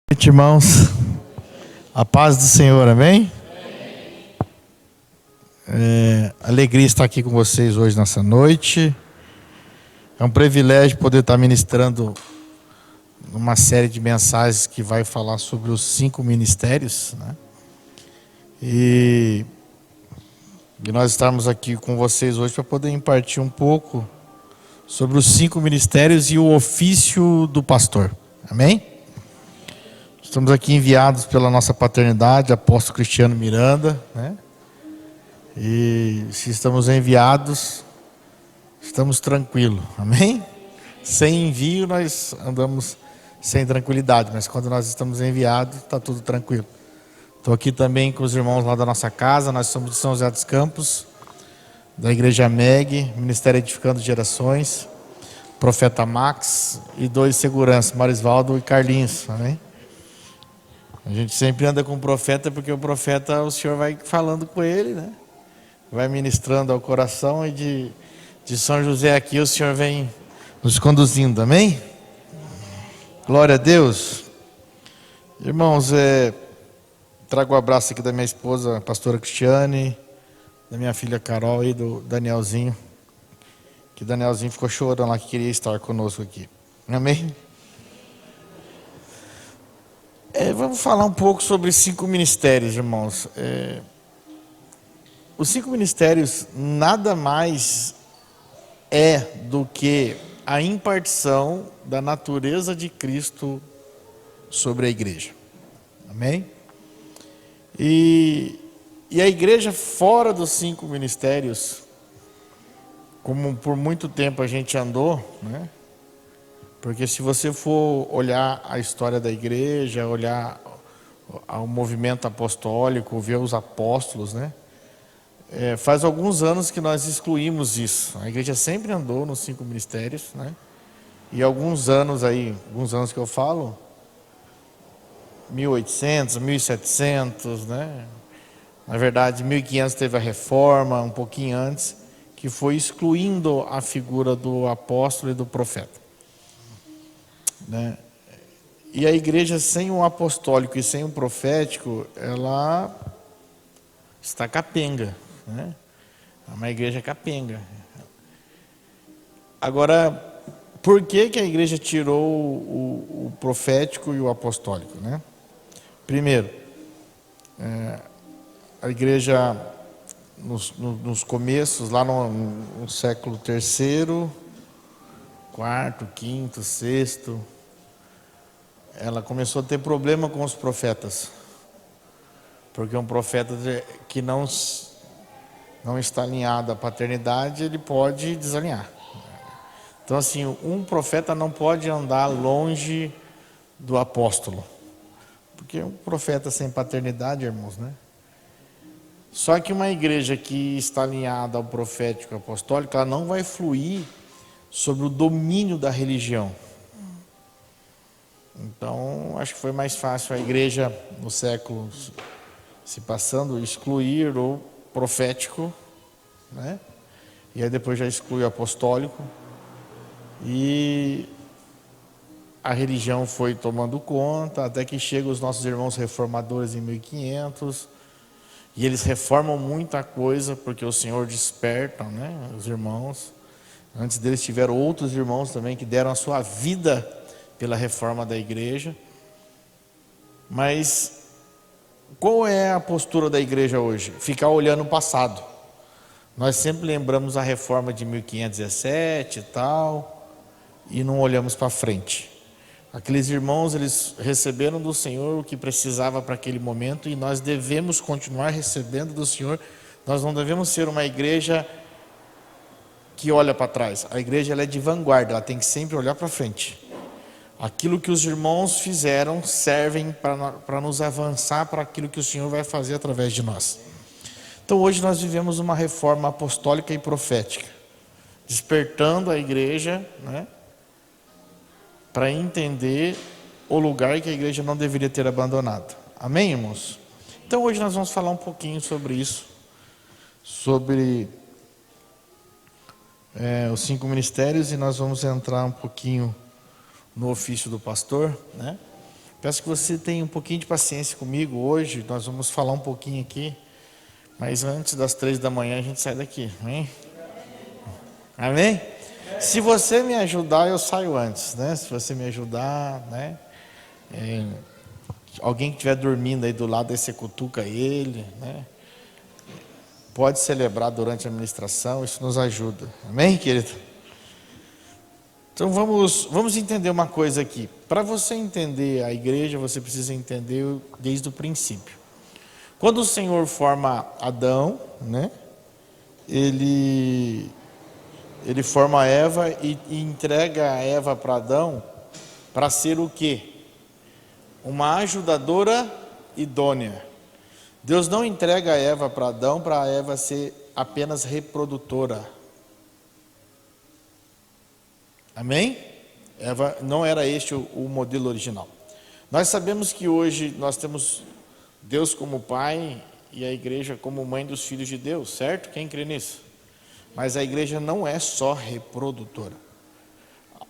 Boa noite, irmãos. A paz do Senhor, amém? Alegria estar aqui com vocês hoje nessa noite. É um privilégio poder estar ministrando uma série de mensagens que vai falar sobre os 5 ministérios, né? E nós estamos aqui com vocês hoje para poder impartir um pouco sobre os 5 ministérios e o ofício do pastor, amém? Estamos aqui enviados pela nossa paternidade, apóstolo Cristiano Miranda, né? E se estamos enviados, estamos tranquilos, amém? Sem envio nós andamos sem tranquilidade, mas quando nós estamos enviados, está tudo tranquilo. Estou aqui também com os irmãos lá da nossa casa, nós somos de São José dos Campos, da Igreja MEG, Ministério Edificando Gerações, Profeta Max e 2 seguranças, Marisvaldo e Carlinhos, amém? A gente sempre anda com o profeta, porque o profeta, o Senhor vai falando com ele, né? Vai ministrando ao coração, e de São José aqui o Senhor vem nos conduzindo, amém? Glória a Deus. Irmãos, trago o abraço aqui da minha esposa, a pastora Cristiane, da minha filha Carol e do Danielzinho, que o Danielzinho ficou chorando lá, que queria estar conosco aqui, amém? Vamos falar um pouco sobre 5 ministérios, irmãos. Os 5 ministérios nada mais é do que a impartição da natureza de Cristo sobre a igreja, amém? E a igreja fora dos 5 ministérios, como por muito tempo a gente andou, né? Porque se você for olhar a história da igreja, olhar o movimento apostólico, ver os apóstolos, né? Faz alguns anos que nós excluímos isso. A igreja sempre andou nos 5 ministérios, né? E alguns anos que eu falo, 1800, 1700, né? Na verdade, 1500 teve a reforma, um pouquinho antes, que foi excluindo a figura do apóstolo e do profeta, né? E a igreja sem o apostólico e sem o profético, ela está capenga, né? É uma igreja capenga. Agora, por que a igreja tirou o profético e o apostólico, né? Primeiro, a igreja nos começos, lá no século III, quarto, quinto, sexto, ela começou a ter problema com os profetas, porque um profeta que não está alinhado à paternidade, ele pode desalinhar. Então assim, um profeta não pode andar longe do apóstolo, porque um profeta sem paternidade, irmãos, né? Só que uma igreja que está alinhada ao profético e apostólico, ela não vai fluir sobre o domínio da religião. Então, acho que foi mais fácil a igreja, no século se passando, excluir o profético, né? E aí depois já exclui o apostólico. E a religião foi tomando conta, até que chegam os nossos irmãos reformadores em 1500. E eles reformam muita coisa, porque o Senhor desperta, né, os irmãos. Antes deles tiveram outros irmãos também que deram a sua vida pela reforma da igreja. Mas qual é a postura da igreja hoje? Ficar olhando o passado. Nós sempre lembramos a reforma de 1517 e tal, e não olhamos para frente. Aqueles irmãos, eles receberam do Senhor o que precisava para aquele momento, e nós devemos continuar recebendo do Senhor. Nós não devemos ser uma igreja que olha para trás. A igreja, ela é de vanguarda, ela tem que sempre olhar para frente. Aquilo que os irmãos fizeram servem para nos avançar para aquilo que o Senhor vai fazer através de nós. Então hoje nós vivemos uma reforma apostólica e profética, despertando a igreja, né, para entender o lugar que a igreja não deveria ter abandonado. Amém, irmãos? Então hoje nós vamos falar um pouquinho sobre isso, sobre os 5 ministérios, e nós vamos entrar um pouquinho no ofício do pastor, né? Peço que você tenha um pouquinho de paciência comigo hoje. Nós vamos falar um pouquinho aqui, mas antes das 3 da manhã a gente sai daqui, amém? Amém? Se você me ajudar, eu saio antes, né? Se você me ajudar, né? Alguém que estiver dormindo aí do lado, aí você cutuca ele, né? Pode celebrar durante a administração, isso nos ajuda. Amém, querido? Então vamos entender uma coisa aqui. Para você entender a igreja, você precisa entender desde o princípio. Quando o Senhor forma Adão, né? Ele forma Eva e entrega a Eva para Adão para ser o quê? Uma ajudadora idônea. Deus não entrega a Eva para Adão para a Eva ser apenas reprodutora. Amém? Eva, não era este o modelo original. Nós sabemos que hoje nós temos Deus como pai e a igreja como mãe dos filhos de Deus, certo? Quem crê nisso? Mas a igreja não é só reprodutora.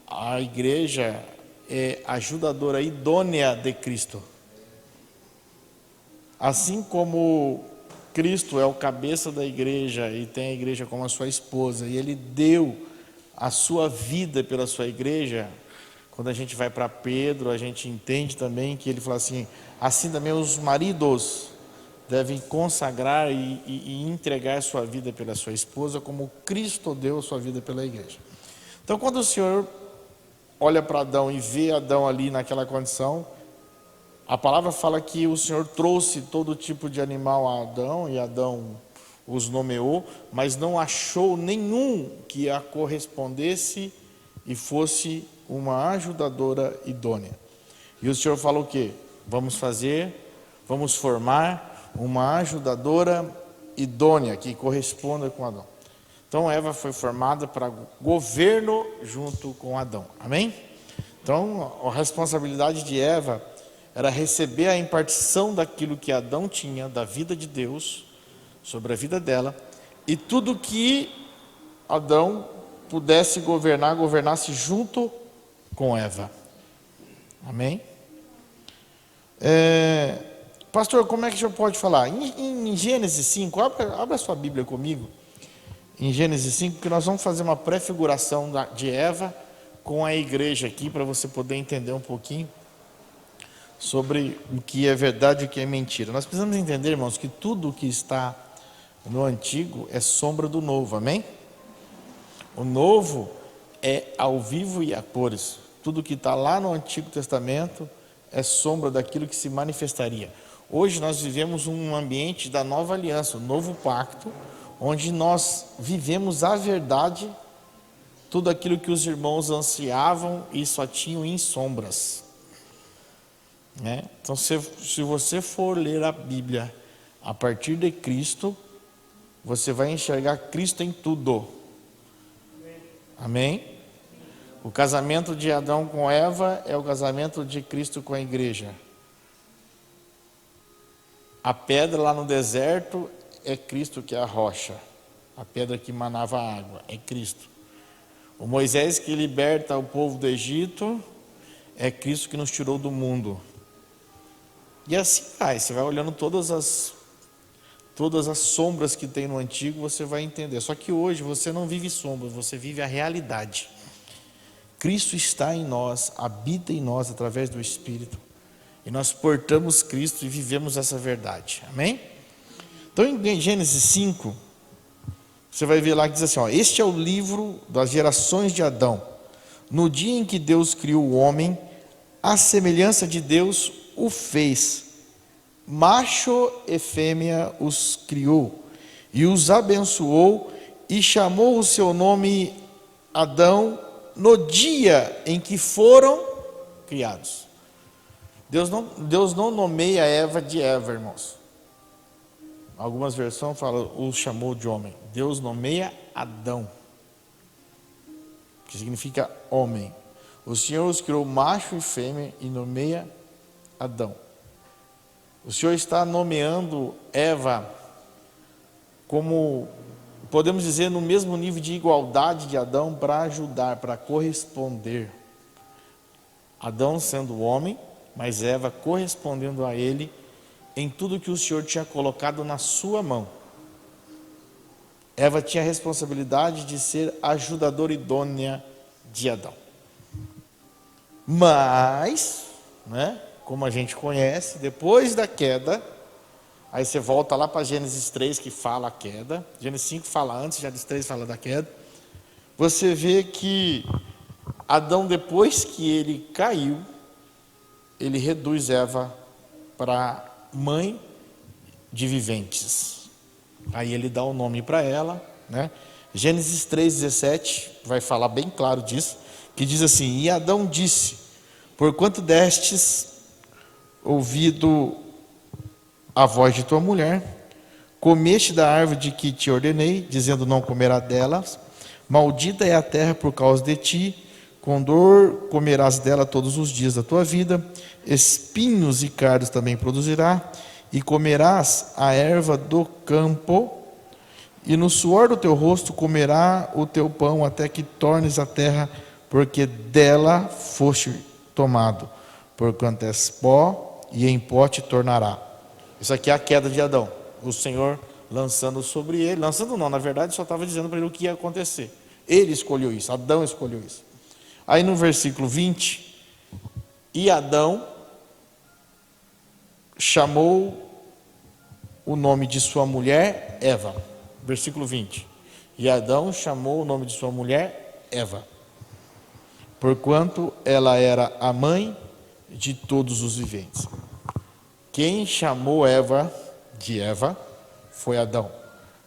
A igreja é ajudadora idônea de Cristo. Assim como Cristo é o cabeça da igreja e tem a igreja como a sua esposa, e Ele deu a sua vida pela sua igreja, quando a gente vai para Pedro, a gente entende também que ele fala assim também os maridos devem consagrar e entregar sua vida pela sua esposa, como Cristo deu a sua vida pela igreja. Então, quando o Senhor olha para Adão e vê Adão ali naquela condição, a palavra fala que o Senhor trouxe todo tipo de animal a Adão, e Adão os nomeou, mas não achou nenhum que a correspondesse e fosse uma ajudadora idônea. E o Senhor falou o quê? Vamos formar uma ajudadora idônea que corresponda com Adão. Então Eva foi formada para governo junto com Adão. Amém? Então a responsabilidade de Eva era receber a impartição daquilo que Adão tinha, da vida de Deus, sobre a vida dela, e tudo que Adão pudesse governar, governasse junto com Eva. Amém? Pastor, como é que o senhor pode falar? Em Gênesis 5, abra a sua Bíblia comigo, em Gênesis 5, que nós vamos fazer uma prefiguração de Eva com a igreja aqui, para você poder entender um pouquinho sobre o que é verdade e o que é mentira. Nós precisamos entender, irmãos, que tudo o que está no antigo é sombra do novo, amém? O novo é ao vivo e a cores. Tudo que está lá no Antigo Testamento é sombra daquilo que se manifestaria. Hoje nós vivemos um ambiente da nova aliança, o novo pacto, onde nós vivemos a verdade, tudo aquilo que os irmãos ansiavam e só tinham em sombras. Então, se você for ler a Bíblia a partir de Cristo, você vai enxergar Cristo em tudo. Amém? O casamento de Adão com Eva é o casamento de Cristo com a igreja. A pedra lá no deserto é Cristo que é a rocha. A pedra que manava a água é Cristo. O Moisés que liberta o povo do Egito é Cristo que nos tirou do mundo. E assim vai, você vai olhando todas as sombras que tem no antigo, você vai entender. Só que hoje você não vive sombras, você vive a realidade. Cristo está em nós, habita em nós através do Espírito. E nós portamos Cristo e vivemos essa verdade. Amém? Então em Gênesis 5, você vai ver lá que diz assim, este é o livro das gerações de Adão. No dia em que Deus criou o homem, à semelhança de Deus o fez. Macho e fêmea os criou e os abençoou e chamou o seu nome Adão no dia em que foram criados. Deus não nomeia Eva de Eva, irmãos. Algumas versões falam, o chamou de homem. Deus nomeia Adão, que significa homem. O Senhor os criou macho e fêmea e nomeia Adão. O Senhor está nomeando Eva como, podemos dizer, no mesmo nível de igualdade de Adão, para ajudar, para corresponder. Adão sendo homem, mas Eva correspondendo a ele em tudo que o Senhor tinha colocado na sua mão. Eva tinha a responsabilidade de ser ajudadora idônea de Adão. Mas, como a gente conhece, depois da queda, aí você volta lá para Gênesis 3 que fala a queda, Gênesis 5 fala antes, Gênesis 3 fala da queda. Você vê que Adão, depois que ele caiu, ele reduz Eva para mãe de viventes. Aí ele dá o nome para ela, Gênesis 3,17 vai falar bem claro disso, que diz assim: e Adão disse: porquanto destes ouvido a voz de tua mulher, comeste da árvore de que te ordenei, dizendo: não comerá delas, maldita é a terra por causa de ti, com dor comerás dela todos os dias da tua vida, espinhos e cardos também produzirá, e comerás a erva do campo, e no suor do teu rosto comerá o teu pão, até que tornes a terra, porque dela foste tomado, porquanto és pó, e em pó te tornará. Isso aqui é a queda de Adão, o Senhor lançando sobre ele, lançando não, na verdade só estava dizendo para ele o que ia acontecer. Ele escolheu isso, Adão escolheu isso. Aí no versículo 20, e Adão chamou o nome de sua mulher Eva. Versículo 20. E Adão chamou o nome de sua mulher Eva, porquanto ela era a mãe de todos os viventes. Quem chamou Eva de Eva foi Adão.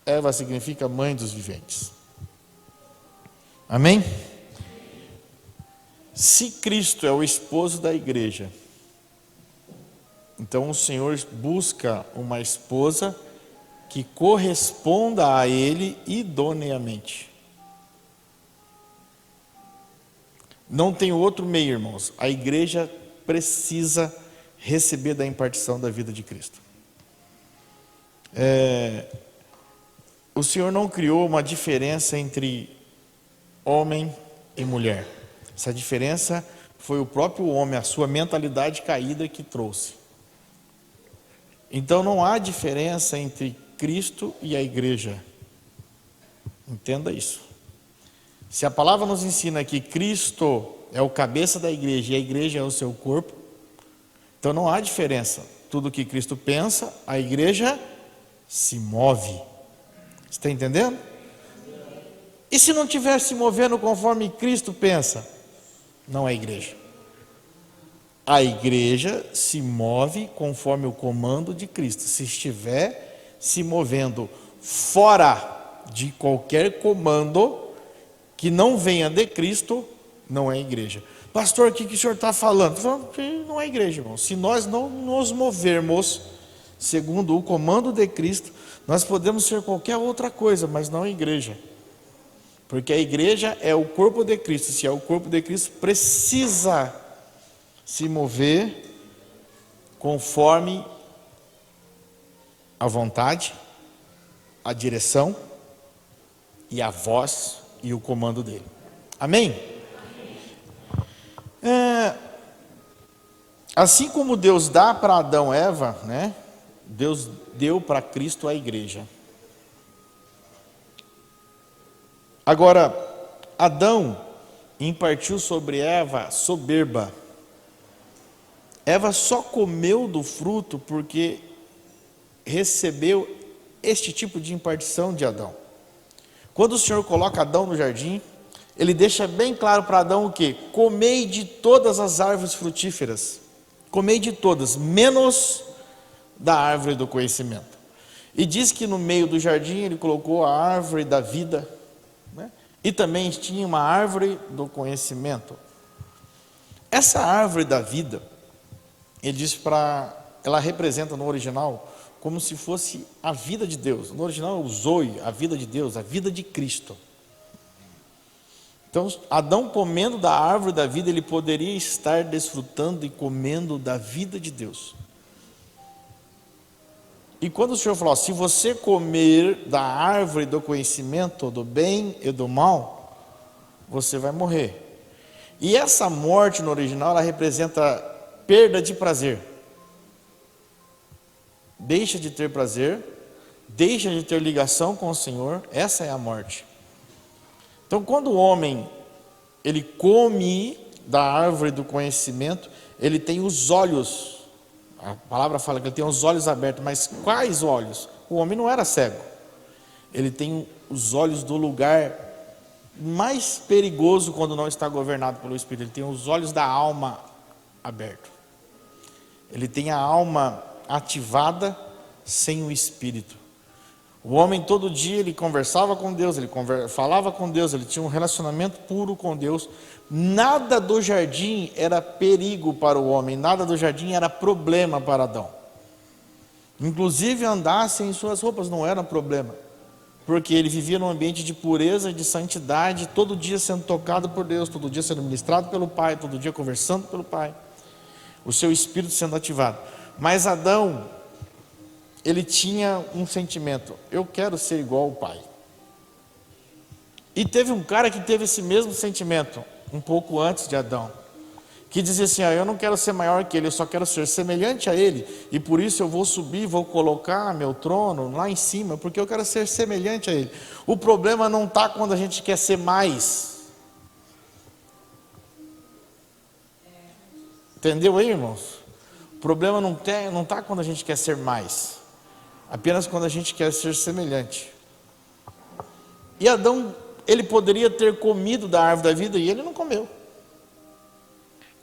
Eva significa mãe dos viventes. Amém? Se Cristo é o esposo da igreja, então o Senhor busca uma esposa que corresponda a Ele idoneamente. Não tem outro meio, irmãos. A igreja precisa receber da impartição da vida de Cristo. O Senhor não criou uma diferença entre homem e mulher. Essa diferença foi o próprio homem, a sua mentalidade caída que trouxe. Então não há diferença entre Cristo e a igreja. Entenda isso. Se a palavra nos ensina que Cristo é o cabeça da igreja e a igreja é o seu corpo, então não há diferença. Tudo que Cristo pensa, a igreja se move. Você está entendendo? E se não estiver se movendo conforme Cristo pensa, não é igreja. A igreja se move conforme o comando de Cristo. Se estiver se movendo fora de qualquer comando que não venha de Cristo, não é igreja. Pastor, o que o senhor está falando? Estou falando que não é igreja, irmão. Se nós não nos movermos segundo o comando de Cristo, nós podemos ser qualquer outra coisa, mas não a igreja. Porque a igreja é o corpo de Cristo. Se é o corpo de Cristo, precisa se mover conforme a vontade, a direção e a voz e o comando dele. Amém? Assim como Deus dá para Adão e Eva, Deus deu para Cristo a igreja. Agora, Adão impartiu sobre Eva soberba. Eva só comeu do fruto porque recebeu este tipo de impartição de Adão. Quando o Senhor coloca Adão no jardim, Ele deixa bem claro para Adão o quê? Comei de todas as árvores frutíferas. Comei de todas, menos da árvore do conhecimento. E diz que no meio do jardim Ele colocou a árvore da vida, e também tinha uma árvore do conhecimento. Essa árvore da vida, ele diz ela representa no original como se fosse a vida de Deus. No original é o Zoe, a vida de Deus, a vida de Cristo. Então, Adão comendo da árvore da vida, ele poderia estar desfrutando e comendo da vida de Deus. E quando o Senhor falou, se você comer da árvore do conhecimento do bem e do mal, você vai morrer. E essa morte no original, ela representa perda de prazer. Deixa de ter prazer, deixa de ter ligação com o Senhor, essa é a morte. Então, quando o homem, ele come da árvore do conhecimento, ele tem os olhos, a palavra fala que ele tem os olhos abertos, mas quais olhos? O homem não era cego, ele tem os olhos do lugar mais perigoso quando não está governado pelo Espírito, ele tem os olhos da alma abertos, ele tem a alma ativada sem o Espírito. O homem todo dia ele conversava com Deus, ele falava com Deus, ele tinha um relacionamento puro com Deus. Nada do jardim era perigo para o homem, nada do jardim era problema para Adão. Inclusive andar sem suas roupas não era problema, porque ele vivia num ambiente de pureza e de santidade, todo dia sendo tocado por Deus, todo dia sendo ministrado pelo Pai, todo dia conversando pelo Pai, o seu espírito sendo ativado. Mas Adão, ele tinha um sentimento: eu quero ser igual ao pai. E teve um cara que teve esse mesmo sentimento um pouco antes de Adão, que dizia assim: eu não quero ser maior que ele, eu só quero ser semelhante a ele, e por isso eu vou subir, vou colocar meu trono lá em cima, porque eu quero ser semelhante a ele. O problema não está quando a gente quer ser mais. Entendeu aí, irmãos? O problema não está quando a gente quer ser mais, apenas quando a gente quer ser semelhante. E Adão, ele poderia ter comido da árvore da vida e ele não comeu.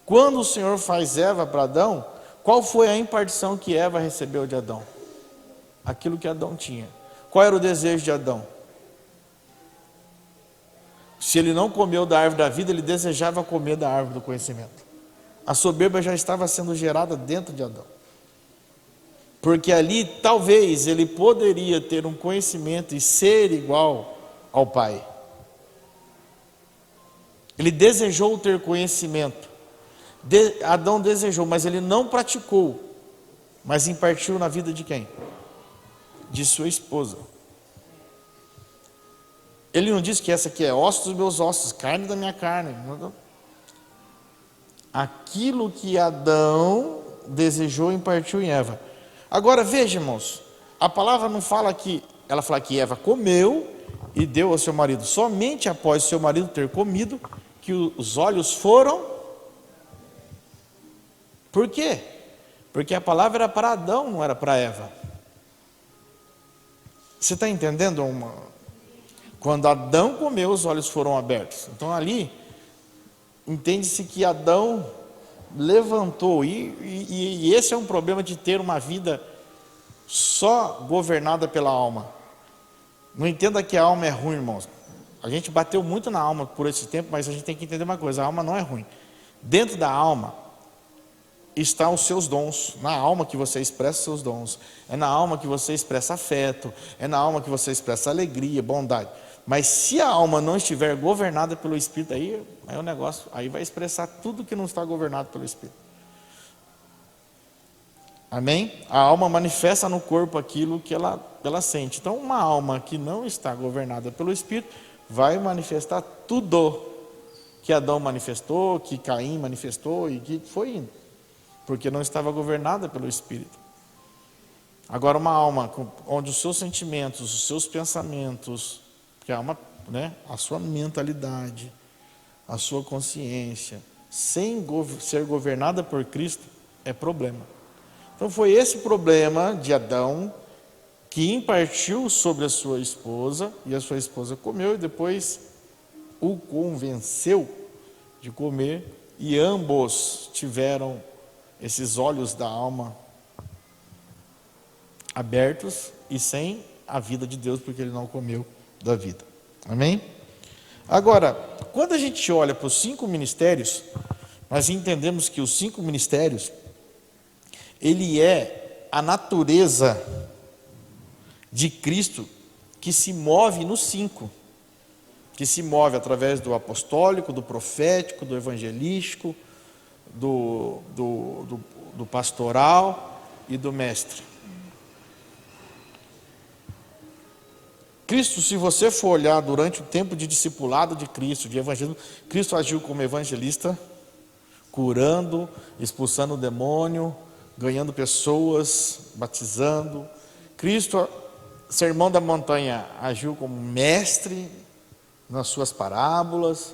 Quando o Senhor faz Eva para Adão, qual foi a impartição que Eva recebeu de Adão? Aquilo que Adão tinha. Qual era o desejo de Adão? Se ele não comeu da árvore da vida, ele desejava comer da árvore do conhecimento. A soberba já estava sendo gerada dentro de Adão. Porque ali talvez ele poderia ter um conhecimento e ser igual ao pai. Ele desejou ter conhecimento. Adão desejou, mas ele não praticou. Mas impartiu na vida de quem? De sua esposa. Ele não disse que essa aqui é osso dos meus ossos, carne da minha carne. Aquilo que Adão desejou impartiu em Eva. Agora veja, irmãos, a palavra não fala que, ela fala que Eva comeu e deu ao seu marido. Somente após seu marido ter comido, que os olhos foram. Por quê? Porque a palavra era para Adão, não era para Eva. Você está entendendo? Quando Adão comeu, os olhos foram abertos. Então ali, entende-se que Adão levantou, e esse é um problema de ter uma vida só governada pela alma. Não entenda que a alma é ruim, irmãos. A gente bateu muito na alma por esse tempo, mas a gente tem que entender uma coisa: a alma não é ruim. Dentro da alma estão os seus dons, na alma que você expressa seus dons, é na alma que você expressa afeto, é na alma que você expressa alegria, bondade. Mas se a alma não estiver governada pelo Espírito, aí o negócio, aí vai expressar tudo que não está governado pelo Espírito. Amém? A alma manifesta no corpo aquilo que ela sente. Então, uma alma que não está governada pelo Espírito vai manifestar tudo que Adão manifestou, que Caim manifestou e que foi indo, porque não estava governada pelo Espírito. Agora, uma alma onde os seus sentimentos, os seus pensamentos, que a alma, a sua mentalidade, a sua consciência, sem ser governada por Cristo, é problema. Então foi esse problema de Adão que impartiu sobre a sua esposa, e a sua esposa comeu e depois o convenceu de comer, e ambos tiveram esses olhos da alma abertos e sem a vida de Deus, porque ele não comeu da vida. Amém? Agora, quando a gente olha para os 5 ministérios, nós entendemos que os 5 ministérios, ele é a natureza de Cristo que se move nos 5, que se move através do apostólico, do profético, do evangelístico, do pastoral e do mestre. Cristo, se você for olhar durante o tempo de discipulado de Cristo, de evangelismo, Cristo agiu como evangelista, curando, expulsando o demônio, ganhando pessoas, batizando. Cristo, Sermão da Montanha, agiu como mestre nas suas parábolas,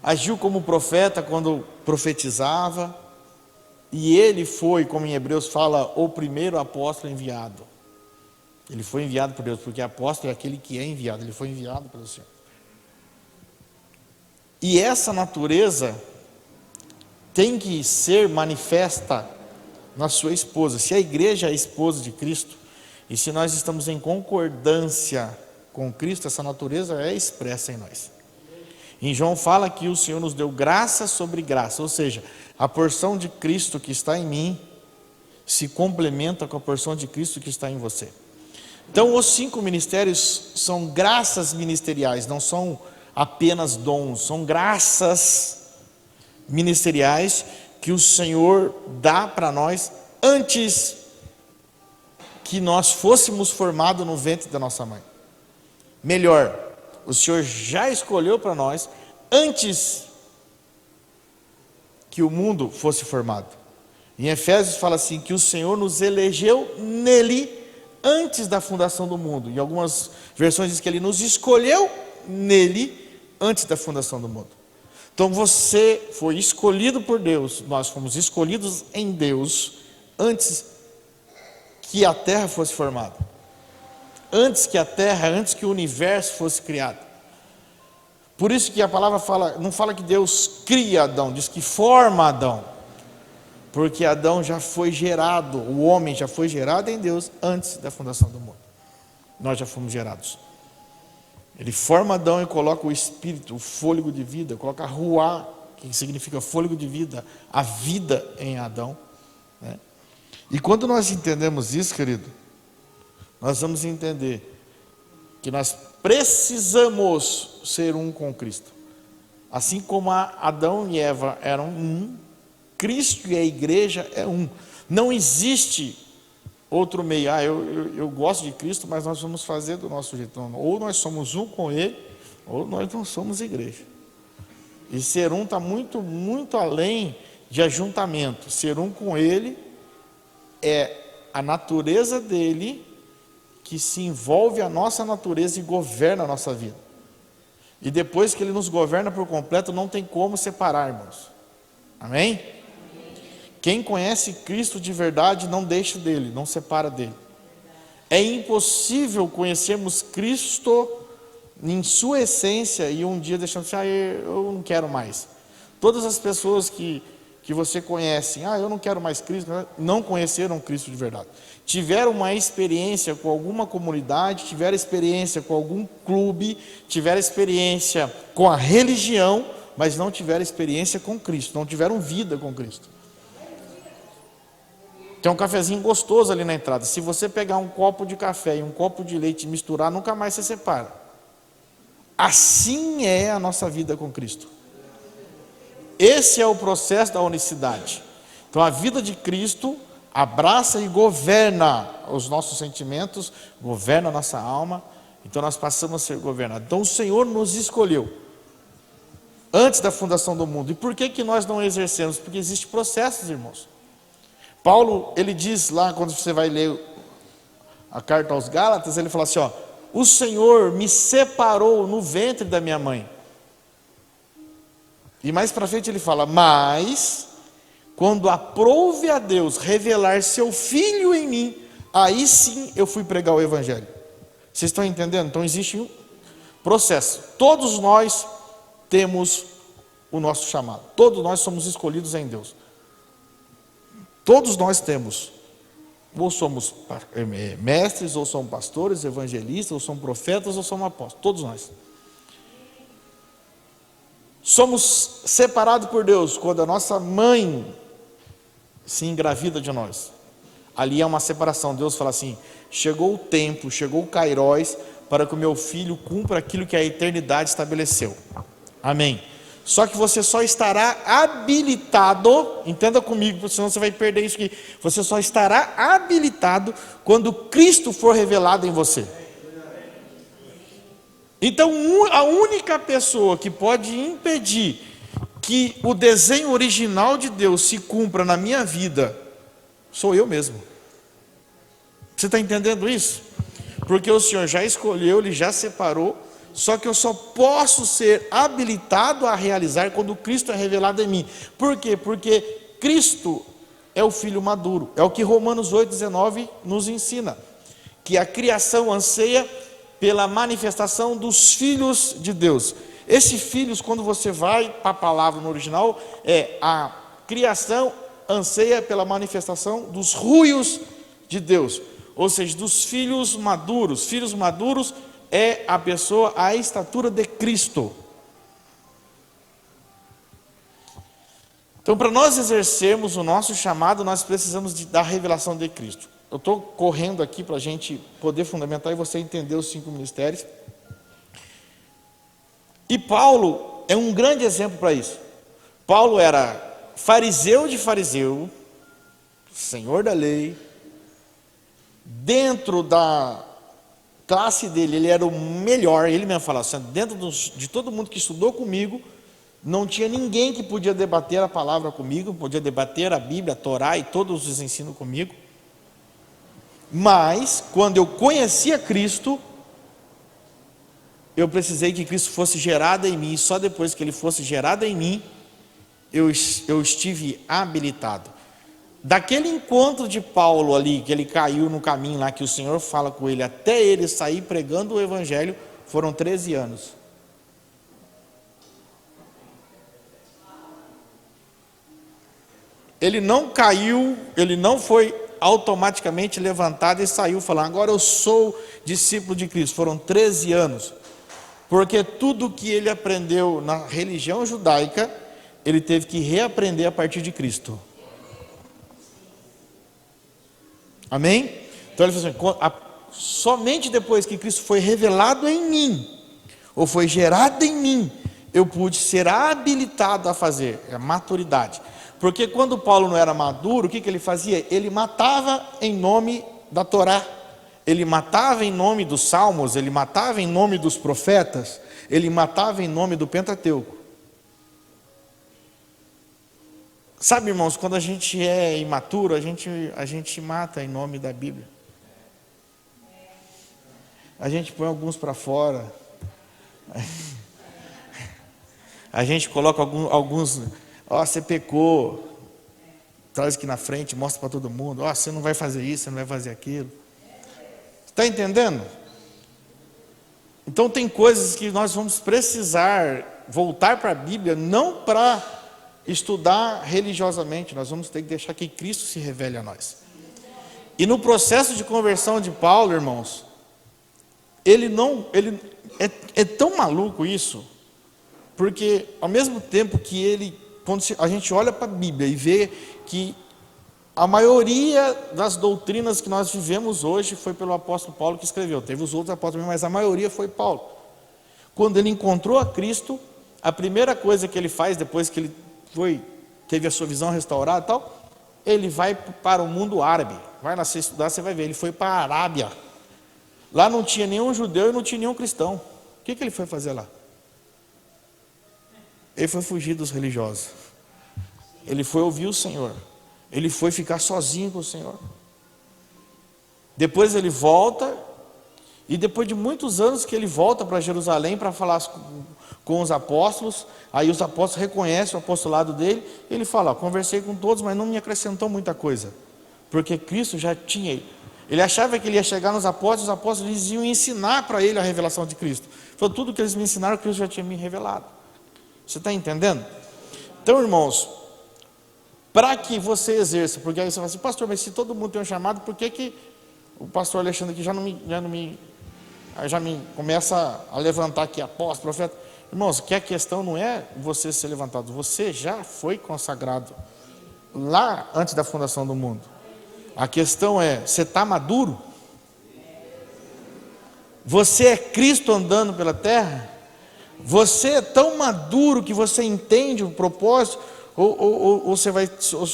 agiu como profeta quando profetizava, e ele foi, como em Hebreus fala, o primeiro apóstolo enviado. Ele foi enviado por Deus, porque apóstolo é aquele que é enviado, ele foi enviado pelo Senhor. E essa natureza tem que ser manifesta na sua esposa. Se a igreja é a esposa de Cristo, e se nós estamos em concordância com Cristo, essa natureza é expressa em nós. Em João fala que o Senhor nos deu graça sobre graça, ou seja, a porção de Cristo que está em mim se complementa com a porção de Cristo que está em você. Então, os 5 ministérios são graças ministeriais, não são apenas dons, são graças ministeriais que o Senhor dá para nós antes que nós fôssemos formados no ventre da nossa mãe. Melhor, o Senhor já escolheu para nós antes que o mundo fosse formado. Em Efésios fala assim, que o Senhor nos elegeu nele antes da fundação do mundo. Em algumas versões diz que ele nos escolheu nele antes da fundação do mundo. Então você foi escolhido por Deus, nós fomos escolhidos em Deus antes que a terra fosse formada. Antes que o universo fosse criado. Por isso que a palavra fala, não fala que Deus cria Adão, diz que forma Adão. Porque Adão já foi gerado, o homem já foi gerado em Deus antes da fundação do mundo. Nós já fomos gerados. Ele forma Adão e coloca o espírito, o fôlego de vida, coloca a ruá, que significa fôlego de vida, a vida em Adão, né? E quando nós entendemos isso, querido, nós vamos entender que nós precisamos ser um com Cristo. Assim como Adão e Eva eram um, Cristo e a igreja é um. Não existe outro meio. Eu gosto de Cristo, mas nós vamos fazer do nosso jeito. Ou nós somos um com Ele, ou nós não somos igreja. E ser um está muito, muito além de ajuntamento. Ser um com Ele é a natureza dele que se envolve a nossa natureza e governa a nossa vida. E depois que Ele nos governa por completo, não tem como separar, irmãos. Amém? Quem conhece Cristo de verdade não deixa dele, não separa dele. É impossível conhecermos Cristo em sua essência e um dia deixamos assim, eu não quero mais. Todas as pessoas que você conhece, eu não quero mais Cristo, não conheceram Cristo de verdade. Tiveram uma experiência com alguma comunidade, tiveram experiência com algum clube, tiveram experiência com a religião, mas não tiveram experiência com Cristo, não tiveram vida com Cristo. Tem um cafezinho gostoso ali na entrada. Se você pegar um copo de café e um copo de leite e misturar, nunca mais se separa. Assim é a nossa vida com Cristo. Esse é o processo da unicidade. Então a vida de Cristo abraça e governa os nossos sentimentos, governa a nossa alma. Então nós passamos a ser governados. Então o Senhor nos escolheu antes da fundação do mundo. E por que nós não exercemos? Porque existem processos, irmãos. Paulo, ele diz lá, quando você vai ler a carta aos Gálatas, ele fala assim, o Senhor me separou no ventre da minha mãe. E mais para frente ele fala, mas quando aprouve a Deus revelar seu Filho em mim, aí sim eu fui pregar o Evangelho. Vocês estão entendendo? Então existe um processo. Todos nós temos o nosso chamado. Todos nós somos escolhidos em Deus. Todos nós temos. Ou somos mestres, ou somos pastores, evangelistas, ou somos profetas, ou somos apóstolos. Todos nós. Somos separados por Deus quando a nossa mãe se engravida de nós. Ali é uma separação. Deus fala assim, chegou o tempo, chegou o Kairos, para que o meu filho cumpra aquilo que a eternidade estabeleceu. Amém. Só que você só estará habilitado, entenda comigo, senão você vai perder isso aqui. Você só estará habilitado quando Cristo for revelado em você. Então, a única pessoa que pode impedir que o desenho original de Deus se cumpra na minha vida, sou eu mesmo. Você está entendendo isso? Porque o Senhor já escolheu, Ele já separou, só que eu só posso ser habilitado a realizar quando Cristo é revelado em mim. Por quê? Porque Cristo é o Filho maduro. É o que Romanos 8,19 nos ensina. Que a criação anseia pela manifestação dos filhos de Deus. Esses filhos, quando você vai para a palavra no original, é a criação anseia pela manifestação dos ruios de Deus. Ou seja, dos filhos maduros. Filhos maduros é a pessoa à estatura de Cristo. Então, para nós exercermos o nosso chamado, nós precisamos da revelação de Cristo. Eu estou correndo aqui para a gente poder fundamentar e você entender os 5 ministérios. E Paulo é um grande exemplo para isso. Paulo era fariseu de fariseu, senhor da lei. Dentro da classe dele, ele era o melhor. Ele mesmo falava assim, dentro de todo mundo que estudou comigo, não tinha ninguém que podia debater a palavra comigo, podia debater a Bíblia, a Torá e todos os ensinos comigo. Mas, quando eu conhecia Cristo, eu precisei que Cristo fosse gerado em mim, e só depois que Ele fosse gerado em mim, eu estive habilitado. Daquele encontro de Paulo ali, que ele caiu no caminho lá, que o Senhor fala com ele, até ele sair pregando o Evangelho, foram 13 anos. Ele não caiu, ele não foi automaticamente levantado e saiu falando, agora eu sou discípulo de Cristo. Foram 13 anos. Porque tudo que ele aprendeu na religião judaica, ele teve que reaprender a partir de Cristo. Amém? Então ele falou assim, somente depois que Cristo foi revelado em mim, ou foi gerado em mim, eu pude ser habilitado a fazer, a maturidade. Porque quando Paulo não era maduro, o que ele fazia? Ele matava em nome da Torá, ele matava em nome dos salmos, ele matava em nome dos profetas, ele matava em nome do Pentateuco. Sabe, irmãos, quando a gente é imaturo, a gente mata em nome da Bíblia. A gente põe alguns para fora. A gente coloca alguns, você pecou, traz aqui na frente, mostra para todo mundo, você não vai fazer isso, você não vai fazer aquilo. Está entendendo? Então tem coisas que nós vamos precisar voltar para a Bíblia, não para estudar religiosamente, nós vamos ter que deixar que Cristo se revele a nós. E no processo de conversão de Paulo, irmãos, ele é tão maluco isso, porque ao mesmo tempo que quando a gente olha para a Bíblia e vê que a maioria das doutrinas que nós vivemos hoje foi pelo apóstolo Paulo que escreveu, teve os outros apóstolos, mas a maioria foi Paulo. Quando ele encontrou a Cristo, a primeira coisa que ele faz, depois que ele teve a sua visão restaurada e tal, ele vai para o mundo árabe. Vai lá você estudar, você vai ver, ele foi para a Arábia. Lá não tinha nenhum judeu e não tinha nenhum cristão. O que ele foi fazer lá? Ele foi fugir dos religiosos. Ele foi ouvir o Senhor. Ele foi ficar sozinho com o Senhor. Depois ele volta, e depois de muitos anos que ele volta para Jerusalém para falar com os apóstolos, aí os apóstolos reconhecem o apostolado dele, ele fala, conversei com todos, mas não me acrescentou muita coisa, porque Cristo já tinha, ele achava que ele ia chegar nos apóstolos, os apóstolos eles iam ensinar para ele a revelação de Cristo. Falou, tudo que eles me ensinaram, Cristo já tinha me revelado. Você está entendendo? Então, irmãos, para que você exerça, porque aí você fala assim, pastor, mas se todo mundo tem um chamado, por que o pastor Alexandre aqui já me começa a levantar aqui apóstolo, profeta? Irmãos, que a questão não é você ser levantado, você já foi consagrado lá antes da fundação do mundo. A questão é, você está maduro? Você é Cristo andando pela terra? Você é tão maduro que você entende o propósito? Ou se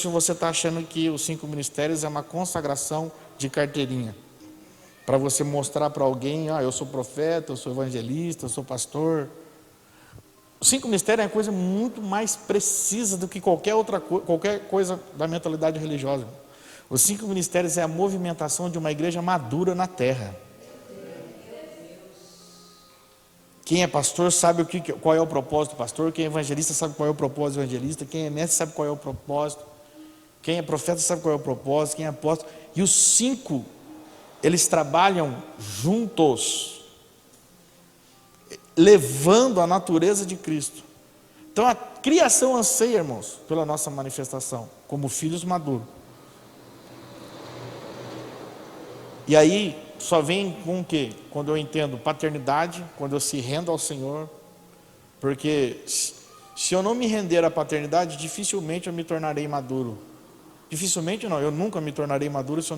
você está achando que os 5 ministérios é uma consagração de carteirinha? Para você mostrar para alguém, eu sou profeta, eu sou evangelista, eu sou pastor. Os 5 mistérios é uma coisa muito mais precisa do que qualquer coisa da mentalidade religiosa. Os 5 ministérios é a movimentação de uma igreja madura na terra. Quem é pastor sabe qual é o propósito do pastor. Quem é evangelista sabe qual é o propósito do evangelista. Quem é mestre sabe qual é o propósito. Quem é profeta sabe qual é o propósito. Quem é apóstolo. E os 5, eles trabalham juntos, levando a natureza de Cristo. Então a criação anseia, irmãos, pela nossa manifestação como filhos maduros. E aí só vem com o quê? Quando eu entendo paternidade, quando eu se rendo ao Senhor. Porque se eu não me render à paternidade, dificilmente eu me tornarei maduro. Dificilmente não, eu nunca me tornarei maduro se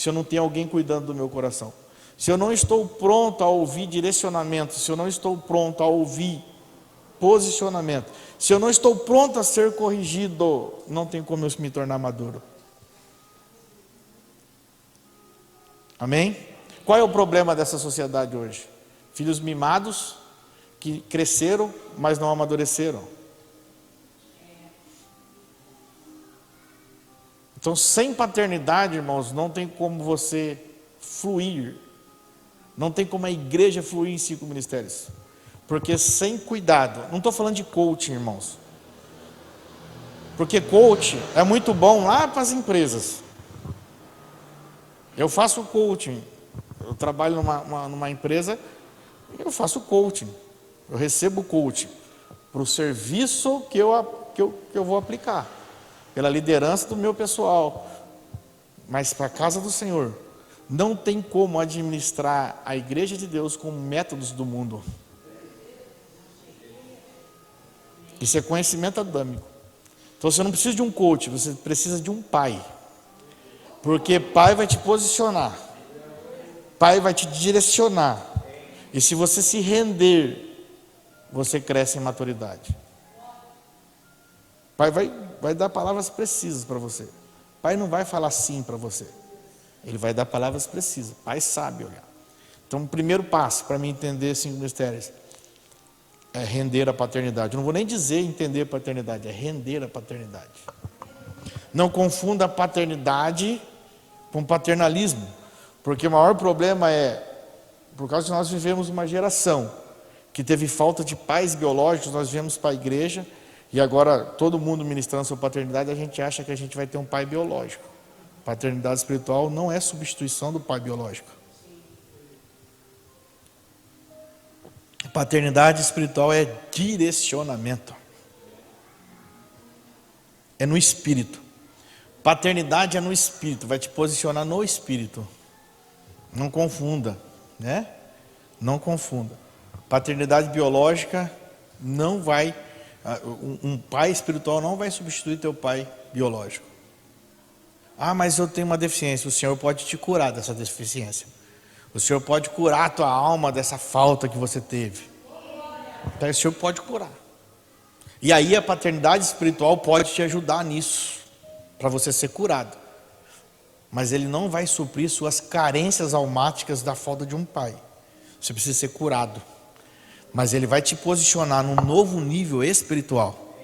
eu não tenho alguém cuidando do meu coração. Se eu não estou pronto a ouvir direcionamento, se eu não estou pronto a ouvir posicionamento, se eu não estou pronto a ser corrigido, não tem como eu me tornar maduro. Amém? Qual é o problema dessa sociedade hoje? Filhos mimados que cresceram, mas não amadureceram. Então, sem paternidade, irmãos, não tem como você fluir. Não tem como a igreja fluir em 5 ministérios. Porque sem cuidado, não estou falando de coaching, irmãos. Porque coaching é muito bom lá para as empresas. Eu faço coaching. Eu trabalho numa empresa, eu faço coaching. Eu recebo coaching para o serviço que eu vou aplicar, pela liderança do meu pessoal. Mas para a casa do Senhor, não tem como administrar a igreja de Deus com métodos do mundo. Isso é conhecimento adâmico. Então você não precisa de um coach, você precisa de um pai. Porque pai vai te posicionar, pai vai te direcionar. E se você se render, você cresce em maturidade. Pai vai dar palavras precisas para você. Pai não vai falar sim para você. Ele vai dar palavras precisas. Pai sabe olhar. Então o primeiro passo para mim entender 5 mistérios é render a paternidade. Eu não vou nem dizer entender a paternidade, é render a paternidade. Não confunda a paternidade com paternalismo, porque o maior problema é, por causa de nós vivemos uma geração que teve falta de pais biológicos, nós viemos para a igreja e agora todo mundo ministrando sua paternidade, a gente acha que a gente vai ter um pai biológico. Paternidade espiritual não é substituição do pai biológico. Paternidade espiritual é direcionamento. É no espírito. Paternidade é no espírito, vai te posicionar no espírito. Não confunda, né? Não confunda. Paternidade biológica não vai, um pai espiritual não vai substituir teu pai biológico. Ah, mas eu tenho uma deficiência. O Senhor pode te curar dessa deficiência. O Senhor pode curar a tua alma dessa falta que você teve. Então o Senhor pode curar. E aí a paternidade espiritual pode te ajudar nisso, para você ser curado. Mas ele não vai suprir suas carências almáticas da falta de um pai. Você precisa ser curado. Mas ele vai te posicionar num novo nível espiritual,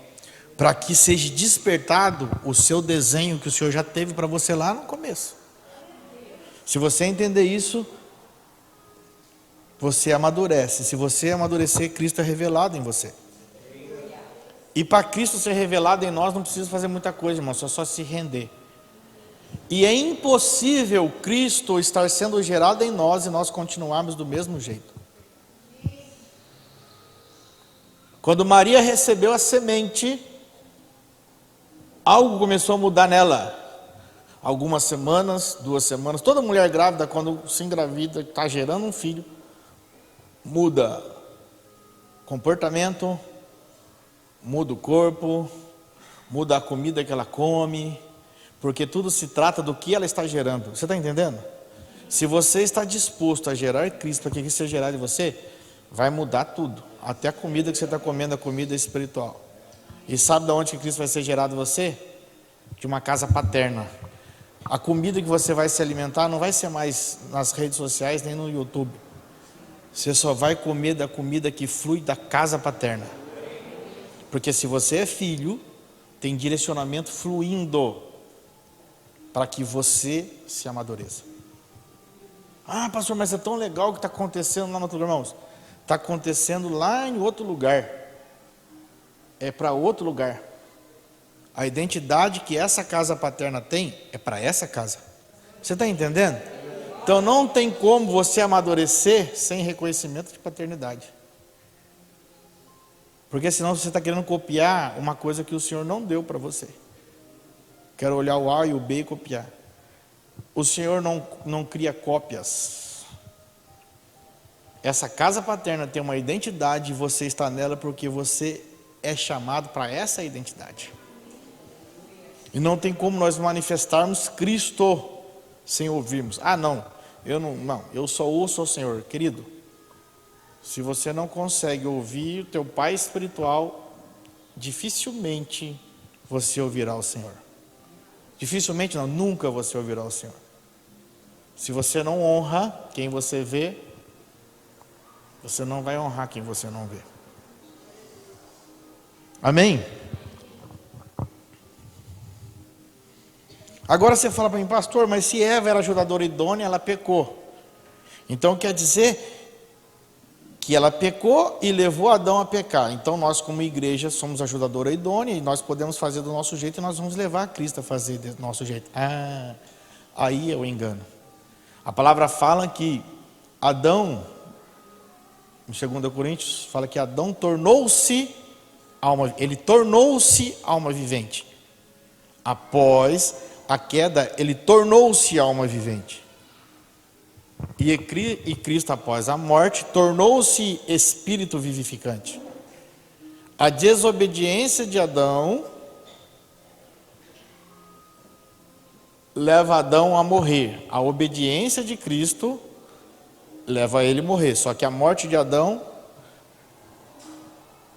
para que seja despertado o seu desenho que o Senhor já teve para você lá no começo. Se você entender isso, você amadurece. Se você amadurecer, Cristo é revelado em você. E para Cristo ser revelado em nós, não precisa fazer muita coisa, irmão, só se render. E é impossível Cristo estar sendo gerado em nós e nós continuarmos do mesmo jeito. Quando Maria recebeu a semente, algo começou a mudar nela. Algumas semanas, 2 semanas, toda mulher grávida, quando se engravida, está gerando um filho, muda comportamento, muda o corpo, muda a comida que ela come, porque tudo se trata do que ela está gerando. Você está entendendo? Se você está disposto a gerar Cristo para que Cristo seja gerado em você, vai mudar tudo, até a comida que você está comendo, a comida espiritual. E sabe de onde que Cristo vai ser gerado em você? De uma casa paterna. A comida que você vai se alimentar não vai ser mais nas redes sociais nem no YouTube. Você só vai comer da comida que flui da casa paterna. Porque se você é filho, tem direcionamento fluindo para que você se amadureça. Ah, pastor, mas é tão legal o que está acontecendo lá no outro lugar, irmãos. Está acontecendo lá em outro lugar. É para outro lugar. A identidade que essa casa paterna tem é para essa casa. Você está entendendo? Então não tem como você amadurecer sem reconhecimento de paternidade. Porque senão você está querendo copiar uma coisa que o Senhor não deu para você. Quero olhar o A e o B e copiar. O Senhor não cria cópias. Essa casa paterna tem uma identidade e você está nela porque você é chamado para essa identidade. E não tem como nós manifestarmos Cristo sem ouvirmos. Ah, não, eu só ouço ao Senhor. Querido, se você não consegue ouvir o teu pai espiritual, dificilmente você ouvirá o Senhor. Dificilmente não, nunca você ouvirá o Senhor. Se você não honra quem você vê, você não vai honrar quem você não vê. Amém? Agora você fala para mim, pastor, mas se Eva era ajudadora idônea, ela pecou. Então quer dizer que ela pecou e levou Adão a pecar. Então nós como igreja somos ajudadora idônea e nós podemos fazer do nosso jeito e nós vamos levar a Cristo a fazer do nosso jeito. Ah, aí é o engano. A palavra fala que Adão, em 2 Coríntios, fala que Adão tornou-se alma vivente. Após a queda, ele tornou-se alma vivente. E Cristo, após a morte, tornou-se espírito vivificante. A desobediência de Adão leva Adão a morrer. A obediência de Cristo leva ele a morrer. Só que a morte de Adão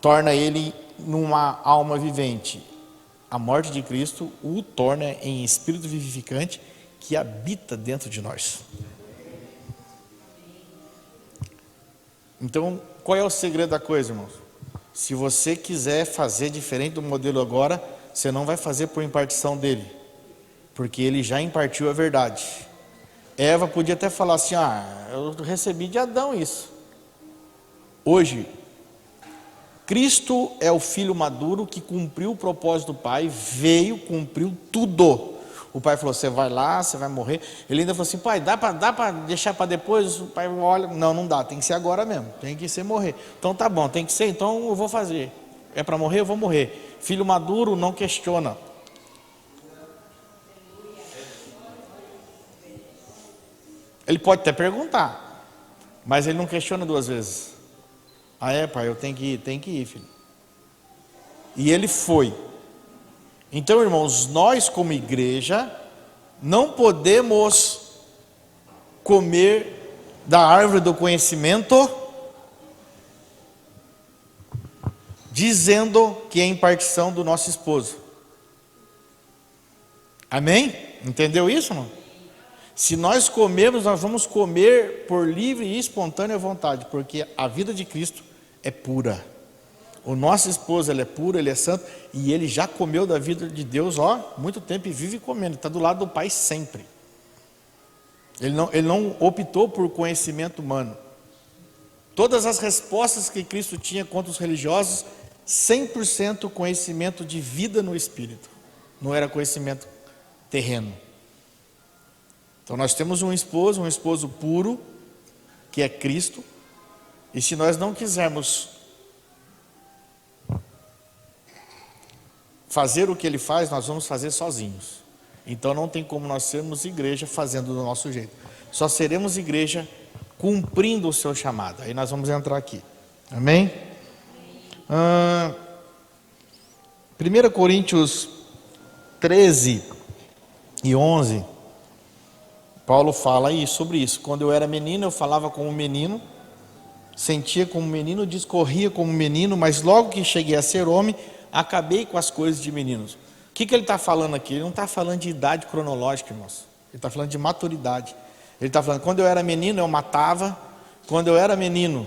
torna ele numa alma vivente. A morte de Cristo o torna em espírito vivificante que habita dentro de nós. Então, qual é o segredo da coisa, irmãos? Se você quiser fazer diferente do modelo agora, você não vai fazer por impartição dele, porque ele já impartiu a verdade. Eva podia até falar assim, eu recebi de Adão isso. Hoje, Cristo é o filho maduro que cumpriu o propósito do Pai, veio, cumpriu tudo. O pai falou, você vai lá, você vai morrer. Ele ainda falou assim, pai, dá para deixar para depois? O pai olha, não dá, tem que ser agora mesmo, tem que ser morrer. Então tá bom, tem que ser, então eu vou fazer. É para morrer, eu vou morrer. Filho maduro não questiona. Ele pode até perguntar, mas ele não questiona duas vezes. Ah é, pai, eu tenho que ir, filho. E ele foi. Então, irmãos, nós como igreja não podemos comer da árvore do conhecimento dizendo que é impartição do nosso esposo. Amém? Entendeu isso, irmão? Se nós comermos, nós vamos comer por livre e espontânea vontade, porque a vida de Cristo é pura. O nosso esposo, ele é puro, ele é santo, e ele já comeu da vida de Deus, muito tempo e vive comendo, está do lado do Pai sempre. Ele não optou por conhecimento humano. Todas as respostas que Cristo tinha contra os religiosos, 100% conhecimento de vida no Espírito, não era conhecimento terreno. Então nós temos um esposo puro, que é Cristo, e se nós não quisermos fazer o que ele faz, nós vamos fazer sozinhos. Então não tem como nós sermos igreja fazendo do nosso jeito. Só seremos igreja cumprindo o seu chamado. Aí nós vamos entrar aqui. Amém? 1 Coríntios 13 e 11, Paulo fala aí sobre isso. Quando eu era menino, eu falava como menino, sentia como menino, discorria como menino, mas logo que cheguei a ser homem, acabei com as coisas de meninos. O que ele está falando aqui? Ele não está falando de idade cronológica, irmãos. Ele está falando de maturidade. Ele está falando, quando eu era menino eu matava, quando eu era menino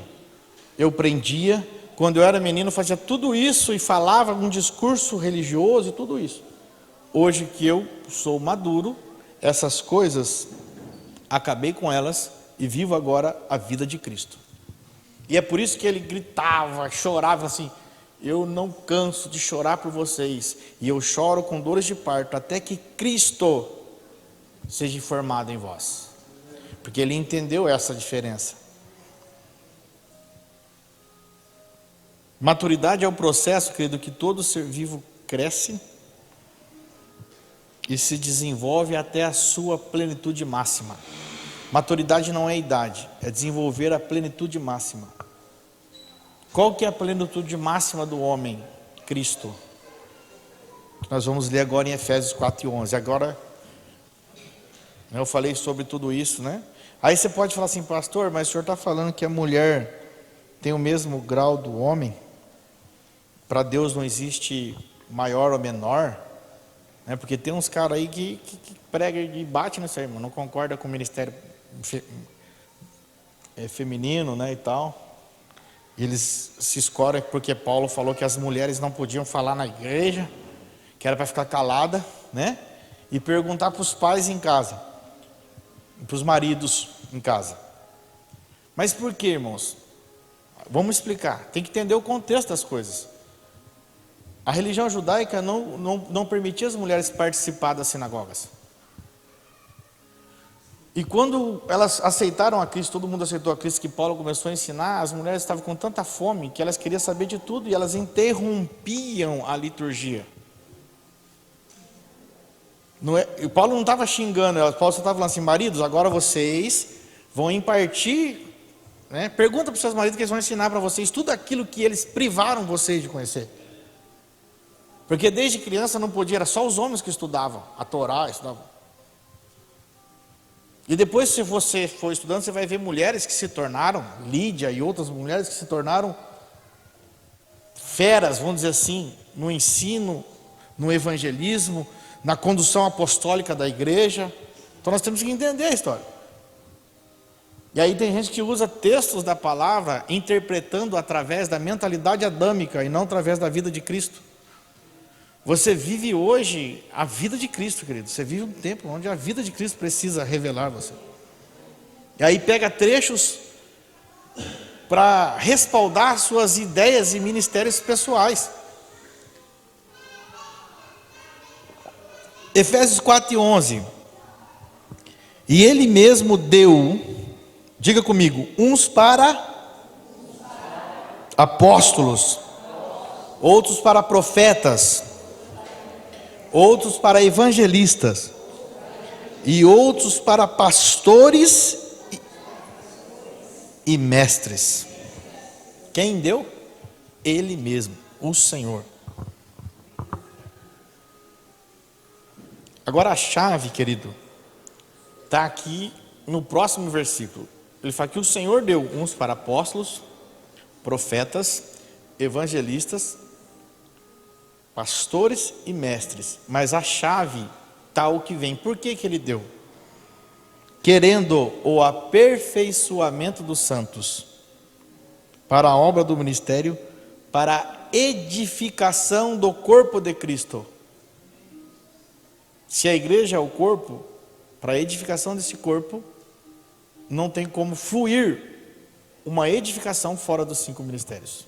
eu prendia, quando eu era menino, fazia tudo isso e falava um discurso religioso e tudo isso. Hoje que eu sou maduro, essas coisas, acabei com elas e vivo agora a vida de Cristo. E é por isso que ele gritava, chorava assim: eu não canso de chorar por vocês, e eu choro com dores de parto, até que Cristo seja formado em vós. Porque ele entendeu essa diferença. Maturidade é o processo, querido, que todo ser vivo cresce e se desenvolve até a sua plenitude máxima. Maturidade não é idade, é desenvolver a plenitude máxima. Qual que é a plenitude máxima do homem? Cristo. Nós vamos ler agora em Efésios 4:11. Agora, eu falei sobre tudo isso, né? Aí você pode falar assim: pastor, mas o senhor está falando que a mulher tem o mesmo grau do homem? Para Deus não existe maior ou menor? Né? Porque tem uns caras aí que pregam e batem nisso aí, irmão. Não concorda com o ministério feminino, né, e tal. E eles se escoram porque Paulo falou que as mulheres não podiam falar na igreja, que era para ficar calada, né? E perguntar para os pais em casa, para os maridos em casa. Mas por que, irmãos? Vamos explicar. Tem que entender o contexto das coisas. A religião judaica não permitia as mulheres participar das sinagogas. E quando elas aceitaram a Cristo, todo mundo aceitou a Cristo, que Paulo começou a ensinar, as mulheres estavam com tanta fome que elas queriam saber de tudo e elas interrompiam a liturgia. E Paulo não estava xingando elas, Paulo só estava falando assim: maridos, agora vocês vão impartir, né? Pergunta para os seus maridos que eles vão ensinar para vocês tudo aquilo que eles privaram vocês de conhecer. Porque desde criança não podia, era só os homens que estudavam a Torá, estudavam. E depois, se você for estudando, você vai ver mulheres que se tornaram, Lídia e outras mulheres que se tornaram feras, vamos dizer assim, no ensino, no evangelismo, na condução apostólica da igreja. Então nós temos que entender a história. E aí tem gente que usa textos da palavra interpretando através da mentalidade adâmica e não através da vida de Cristo. Você vive hoje a vida de Cristo, querido. Você vive um tempo onde a vida de Cristo precisa revelar você. E aí pega trechos para respaldar suas ideias e ministérios pessoais. Efésios 4:11. E ele mesmo deu, diga comigo, uns para apóstolos, outros para profetas, outros para evangelistas, e outros para pastores e mestres. Quem deu? Ele mesmo, o Senhor. Agora a chave, querido, está aqui no próximo versículo. Ele fala que o Senhor deu uns para apóstolos, profetas, evangelistas, pastores e mestres. Mas a chave está o que vem. Por que ele deu? Querendo o aperfeiçoamento dos santos, para a obra do ministério, para a edificação do corpo de Cristo. Se a igreja é o corpo, para a edificação desse corpo, não tem como fluir uma edificação fora dos 5 ministérios.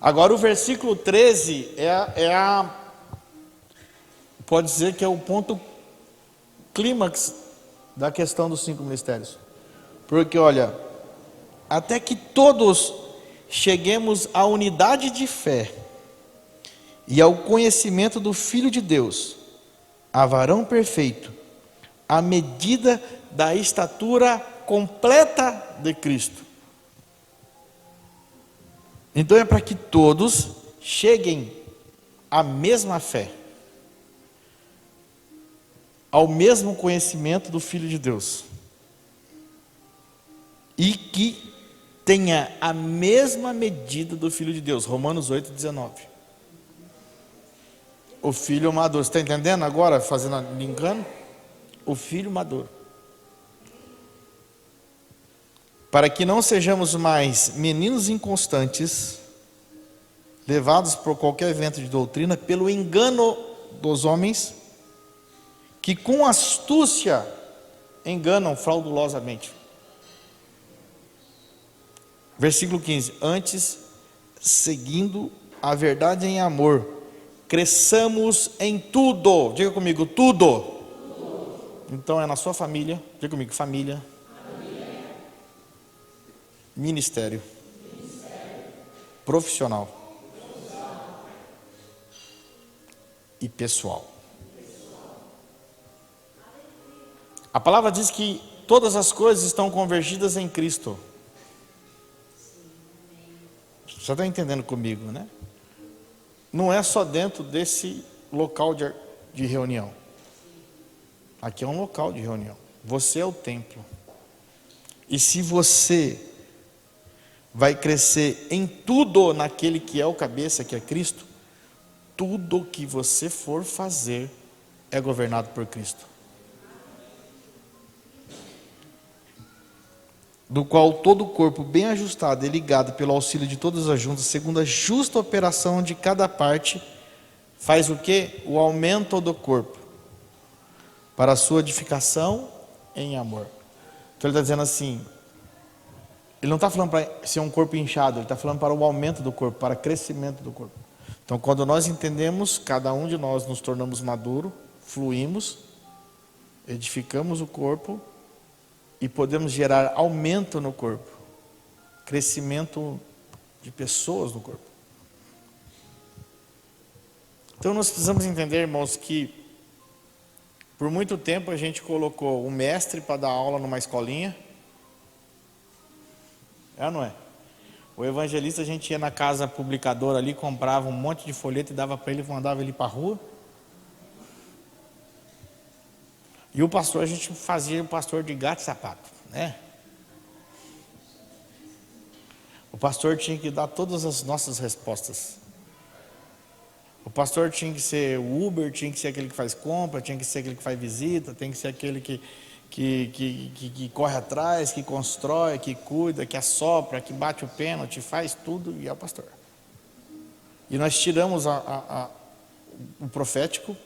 Agora o versículo 13 pode dizer que é o ponto clímax da questão dos 5 ministérios. Porque olha, até que todos cheguemos à unidade de fé e ao conhecimento do Filho de Deus, a varão perfeito, à medida da estatura completa de Cristo. Então é para que todos cheguem à mesma fé, ao mesmo conhecimento do Filho de Deus, e que tenha a mesma medida do Filho de Deus. Romanos 8:19. O filho maduro, você está entendendo agora, linkando? O filho maduro. para que não sejamos mais meninos inconstantes, levados por qualquer vento de doutrina, pelo engano dos homens, que com astúcia enganam fraudulosamente. Versículo 15: antes, seguindo a verdade em amor, cresçamos em tudo. Diga comigo, tudo. Então é na sua família, diga comigo, família. Ministério. Profissional. E pessoal. A palavra diz que todas as coisas estão convergidas em Cristo. Você está entendendo comigo, né? Não é só dentro desse local de reunião. Aqui é um local de reunião. Você é o templo. E se você vai crescer em tudo naquele que é o cabeça, que é Cristo, tudo que você for fazer é governado por Cristo. Do qual todo o corpo bem ajustado e ligado pelo auxílio de todas as juntas, segundo a justa operação de cada parte, faz o quê? O aumento do corpo, para a sua edificação em amor. Então ele está dizendo assim, ele não está falando para ser um corpo inchado, ele está falando para o aumento do corpo, para o crescimento do corpo. Então quando nós entendemos, cada um de nós nos tornamos maduro, fluímos, edificamos o corpo, e podemos gerar aumento no corpo, crescimento de pessoas no corpo. Então nós precisamos entender, irmãos, que por muito tempo a gente colocou um mestre para dar aula numa escolinha. É ou não é? O evangelista, a gente ia na casa publicadora ali, comprava um monte de folheto e dava para ele, mandava ele para a rua. E o pastor, a gente fazia o pastor de gato e sapato, né? O pastor tinha que dar todas as nossas respostas. O pastor tinha que ser o Uber, tinha que ser aquele que faz compra, tinha que ser aquele que faz visita, tem que ser aquele que corre atrás, que constrói, que cuida, que assopra, que bate o pênalti, faz tudo, e é o pastor. E nós tiramos o profético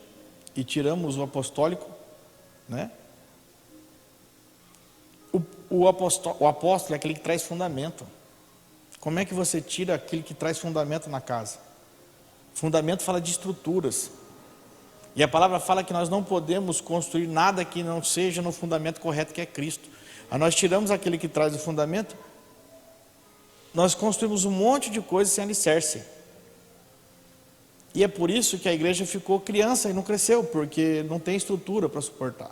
e tiramos o apostólico, né? O apóstolo é aquele que traz fundamento. Como é que você tira aquele que traz fundamento na casa? Fundamento fala de estruturas. E a palavra fala que nós não podemos construir nada que não seja no fundamento correto, que é Cristo. Aí nós tiramos aquele que traz o fundamento, nós construímos um monte de coisas sem alicerce. E é por isso que a igreja ficou criança e não cresceu, porque não tem estrutura para suportar.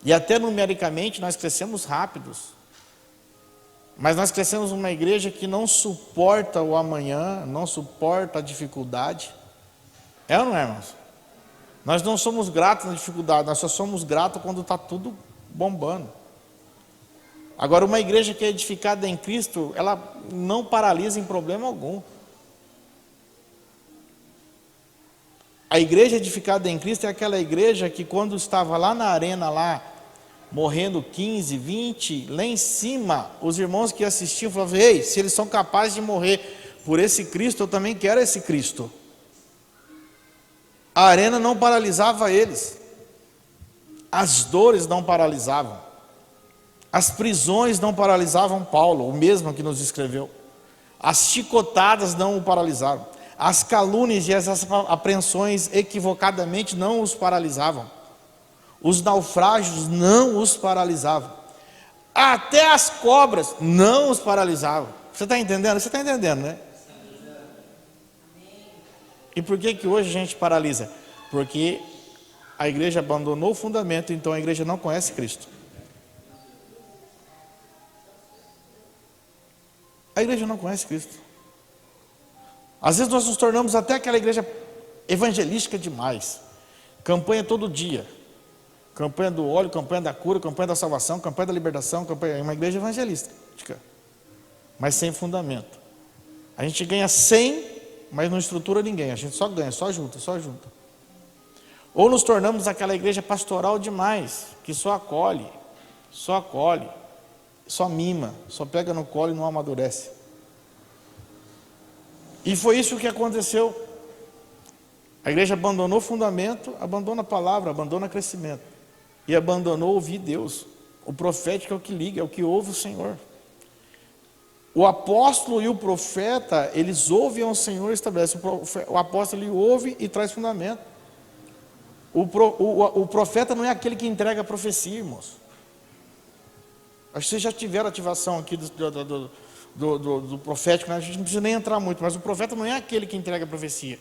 E até numericamente nós crescemos rápidos, mas nós crescemos uma igreja que não suporta o amanhã, não suporta a dificuldade. É ou não é, irmãos? Nós não somos gratos na dificuldade, nós só somos gratos quando está tudo bombando. Agora, uma igreja que é edificada em Cristo, ela não paralisa em problema algum. A igreja edificada em Cristo é aquela igreja que quando estava lá na arena, lá, morrendo 15, 20, lá em cima, os irmãos que assistiam falavam, ei, se eles são capazes de morrer por esse Cristo, eu também quero esse Cristo. A arena não paralisava eles, as dores não paralisavam, as prisões não paralisavam Paulo, o mesmo que nos escreveu, as chicotadas não o paralisaram, as calúnias e as apreensões equivocadamente não os paralisavam, os naufrágios não os paralisavam, até as cobras não os paralisavam. Você está entendendo? Você está entendendo, né? E por que hoje a gente paralisa? Porque a igreja abandonou o fundamento, então a igreja não conhece Cristo. A igreja não conhece Cristo. Às vezes nós nos tornamos até aquela igreja evangelística demais. Campanha todo dia. Campanha do óleo, campanha da cura, campanha da salvação, campanha da libertação, campanha... É uma igreja evangelística, mas sem fundamento. A gente ganha 100, mas não estrutura ninguém. A gente só ganha, só junta, só junta. Ou nos tornamos aquela igreja pastoral demais, que só acolhe, só mima, só pega no colo e não amadurece. E foi isso que aconteceu. A igreja abandonou o fundamento, abandona a palavra, abandona crescimento. E abandonou ouvir Deus. O profético é o que liga, é o que ouve o Senhor. O apóstolo e o profeta, eles ouvem ao Senhor e estabelecem. O apóstolo, ele ouve e traz fundamento. O profeta não é aquele que entrega a profecia, irmãos. Acho que vocês já tiveram ativação aqui do profético, né? A gente não precisa nem entrar muito, mas o profeta não é aquele que entrega a profecia.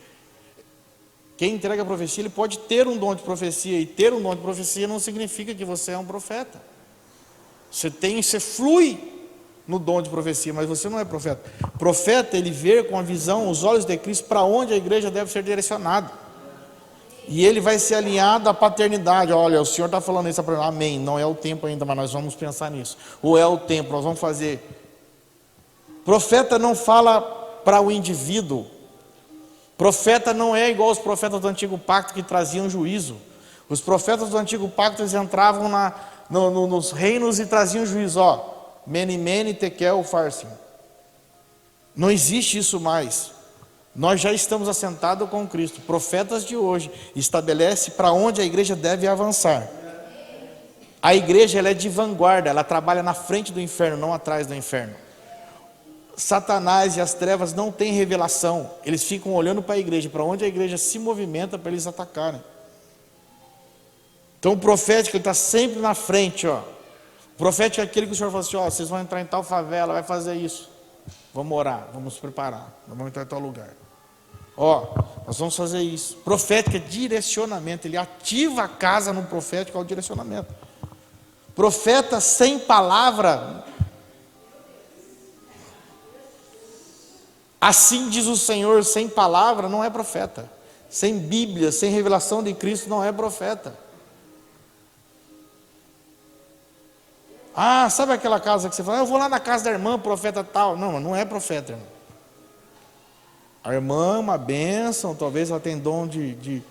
Quem entrega a profecia, ele pode ter um dom de profecia, e ter um dom de profecia não significa que você é um profeta. Você flui no dom de profecia, mas você não é profeta. Profeta, ele vê com a visão, os olhos de Cristo, para onde a igreja deve ser direcionada. E ele vai ser alinhado à paternidade. Olha, o Senhor está falando isso, amém, não é o tempo ainda, mas nós vamos pensar nisso. Ou é o tempo, nós vamos fazer. Profeta não fala para o indivíduo. Profeta não é igual aos profetas do Antigo Pacto que traziam juízo. Os profetas do Antigo Pacto, eles entravam nos reinos e traziam juízo. Mene, mene, tekel, upharsin. Não existe isso mais. Nós já estamos assentados com Cristo. Profetas de hoje estabelece para onde a igreja deve avançar. A igreja, ela é de vanguarda, ela trabalha na frente do inferno, não atrás do inferno. Satanás e as trevas não têm revelação. Eles ficam olhando para a igreja, para onde a igreja se movimenta para eles atacarem. Então o profético está sempre na frente. O profético é aquele que o Senhor fala assim: vocês vão entrar em tal favela, vai fazer isso. Vamos orar, vamos preparar, vamos entrar em tal lugar. Nós vamos fazer isso. Profético é direcionamento, ele ativa a casa no profético ao direcionamento. Profeta sem palavra, assim diz o Senhor, sem palavra não é profeta. Sem Bíblia, sem revelação de Cristo não é profeta. Sabe aquela casa que você fala, eu vou lá na casa da irmã, profeta tal. Não é profeta, irmão. A irmã é uma bênção, talvez ela tenha dom de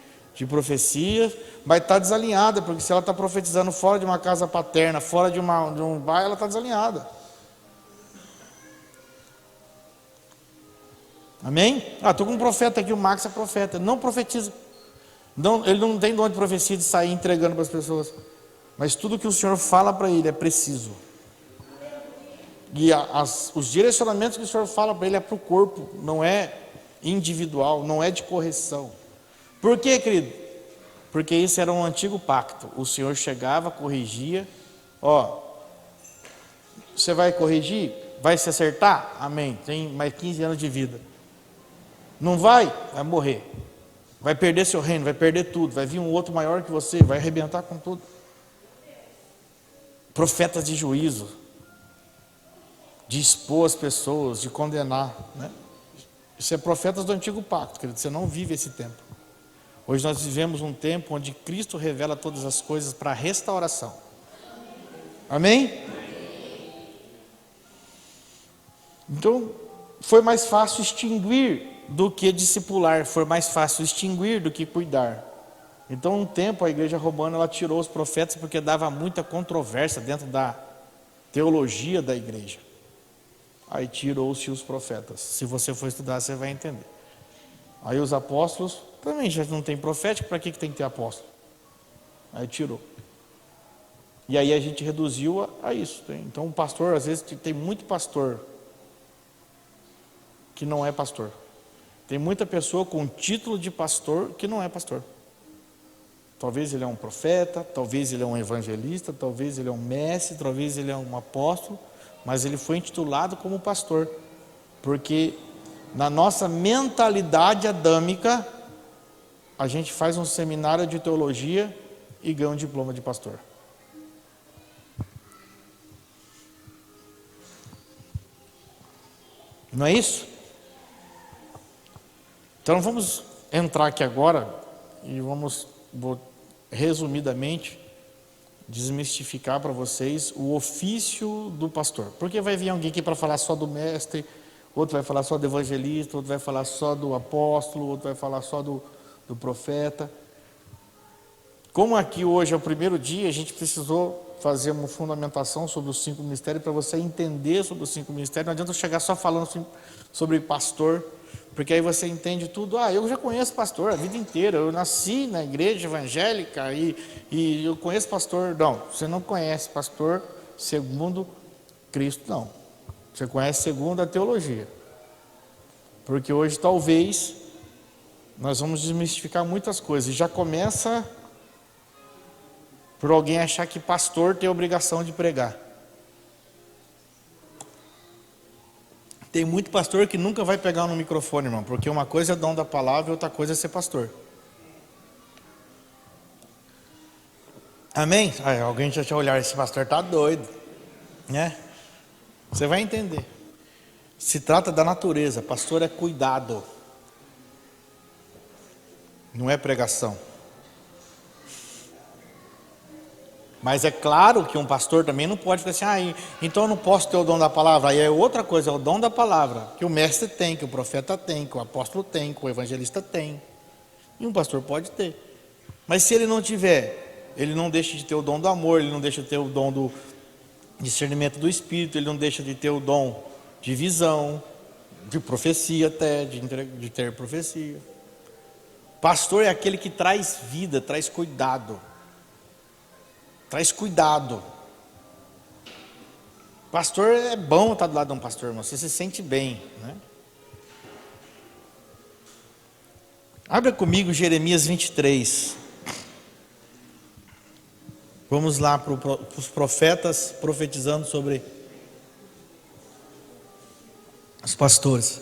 profecia, mas está desalinhada, porque se ela está profetizando fora de uma casa paterna, fora de um bairro, ela está desalinhada. Amém? Estou com um profeta aqui, o Max é profeta. Não profetiza. Ele não tem dom de profecia de sair entregando para as pessoas. Mas tudo que o Senhor fala para ele é preciso. E os direcionamentos que o Senhor fala para ele é para o corpo, não é individual, não é de correção. Por quê, querido? Porque isso era um antigo pacto. O Senhor chegava, corrigia. Você vai corrigir? Vai se acertar? Amém. Tem mais 15 anos de vida. Não vai? Vai morrer. Vai perder seu reino, vai perder tudo. Vai vir um outro maior que você, vai arrebentar com tudo. Profetas de juízo, de expor as pessoas, de condenar, né? Isso é profetas do Antigo Pacto, querido. Você não vive esse tempo. Hoje nós vivemos um tempo onde Cristo revela todas as coisas para restauração. Amém? Então, foi mais fácil extinguir do que discipular, foi mais fácil extinguir do que cuidar. Então, um tempo a igreja romana ela tirou os profetas porque dava muita controvérsia dentro da teologia da igreja. Aí tirou-se os profetas. Se você for estudar, você vai entender. Aí os apóstolos, também já não tem profético, para que tem que ter apóstolo? Aí tirou. E aí a gente reduziu a isso. Então, o pastor, às vezes, tem muito pastor que não é pastor. Tem muita pessoa com título de pastor que não é pastor. Talvez ele é um profeta, talvez ele é um evangelista, talvez ele é um mestre, talvez ele é um apóstolo, mas ele foi intitulado como pastor, porque na nossa mentalidade adâmica, a gente faz um seminário de teologia e ganha um diploma de pastor. Não é isso? Então vamos entrar aqui agora e vou resumidamente desmistificar para vocês o ofício do pastor. Porque vai vir alguém aqui para falar só do mestre, outro vai falar só do evangelista, outro vai falar só do apóstolo, outro vai falar só do profeta. Como aqui hoje é o primeiro dia, a gente precisou fazer uma fundamentação sobre os 5 ministérios, para você entender sobre os 5 ministérios. Não adianta eu chegar só falando sobre pastor, porque aí você entende tudo. Eu já conheço pastor a vida inteira, eu nasci na igreja evangélica e eu conheço pastor. Não, você não conhece pastor segundo Cristo, não. Você conhece segundo a teologia. Porque hoje talvez nós vamos desmistificar muitas coisas. E já começa por alguém achar que pastor tem a obrigação de pregar. Tem muito pastor que nunca vai pegar no microfone, irmão, porque uma coisa é dom da palavra e outra coisa é ser pastor. Amém? Alguém já te olhar, esse pastor está doido, né? Você vai entender. Se trata da natureza, pastor é cuidado, não é pregação. Mas é claro que um pastor também não pode ficar assim, então eu não posso ter o dom da palavra. Aí é outra coisa, é o dom da palavra, que o mestre tem, que o profeta tem, que o apóstolo tem, que o evangelista tem. E um pastor pode ter. Mas se ele não tiver, ele não deixa de ter o dom do amor, ele não deixa de ter o dom do discernimento do Espírito, ele não deixa de ter o dom de visão, de profecia até, de ter profecia. Pastor é aquele que traz vida, traz cuidado. Traz cuidado. Pastor é bom estar do lado de um pastor, irmão. Você se sente bem, né? Abra comigo Jeremias 23. Vamos lá para os profetas profetizando sobre os pastores.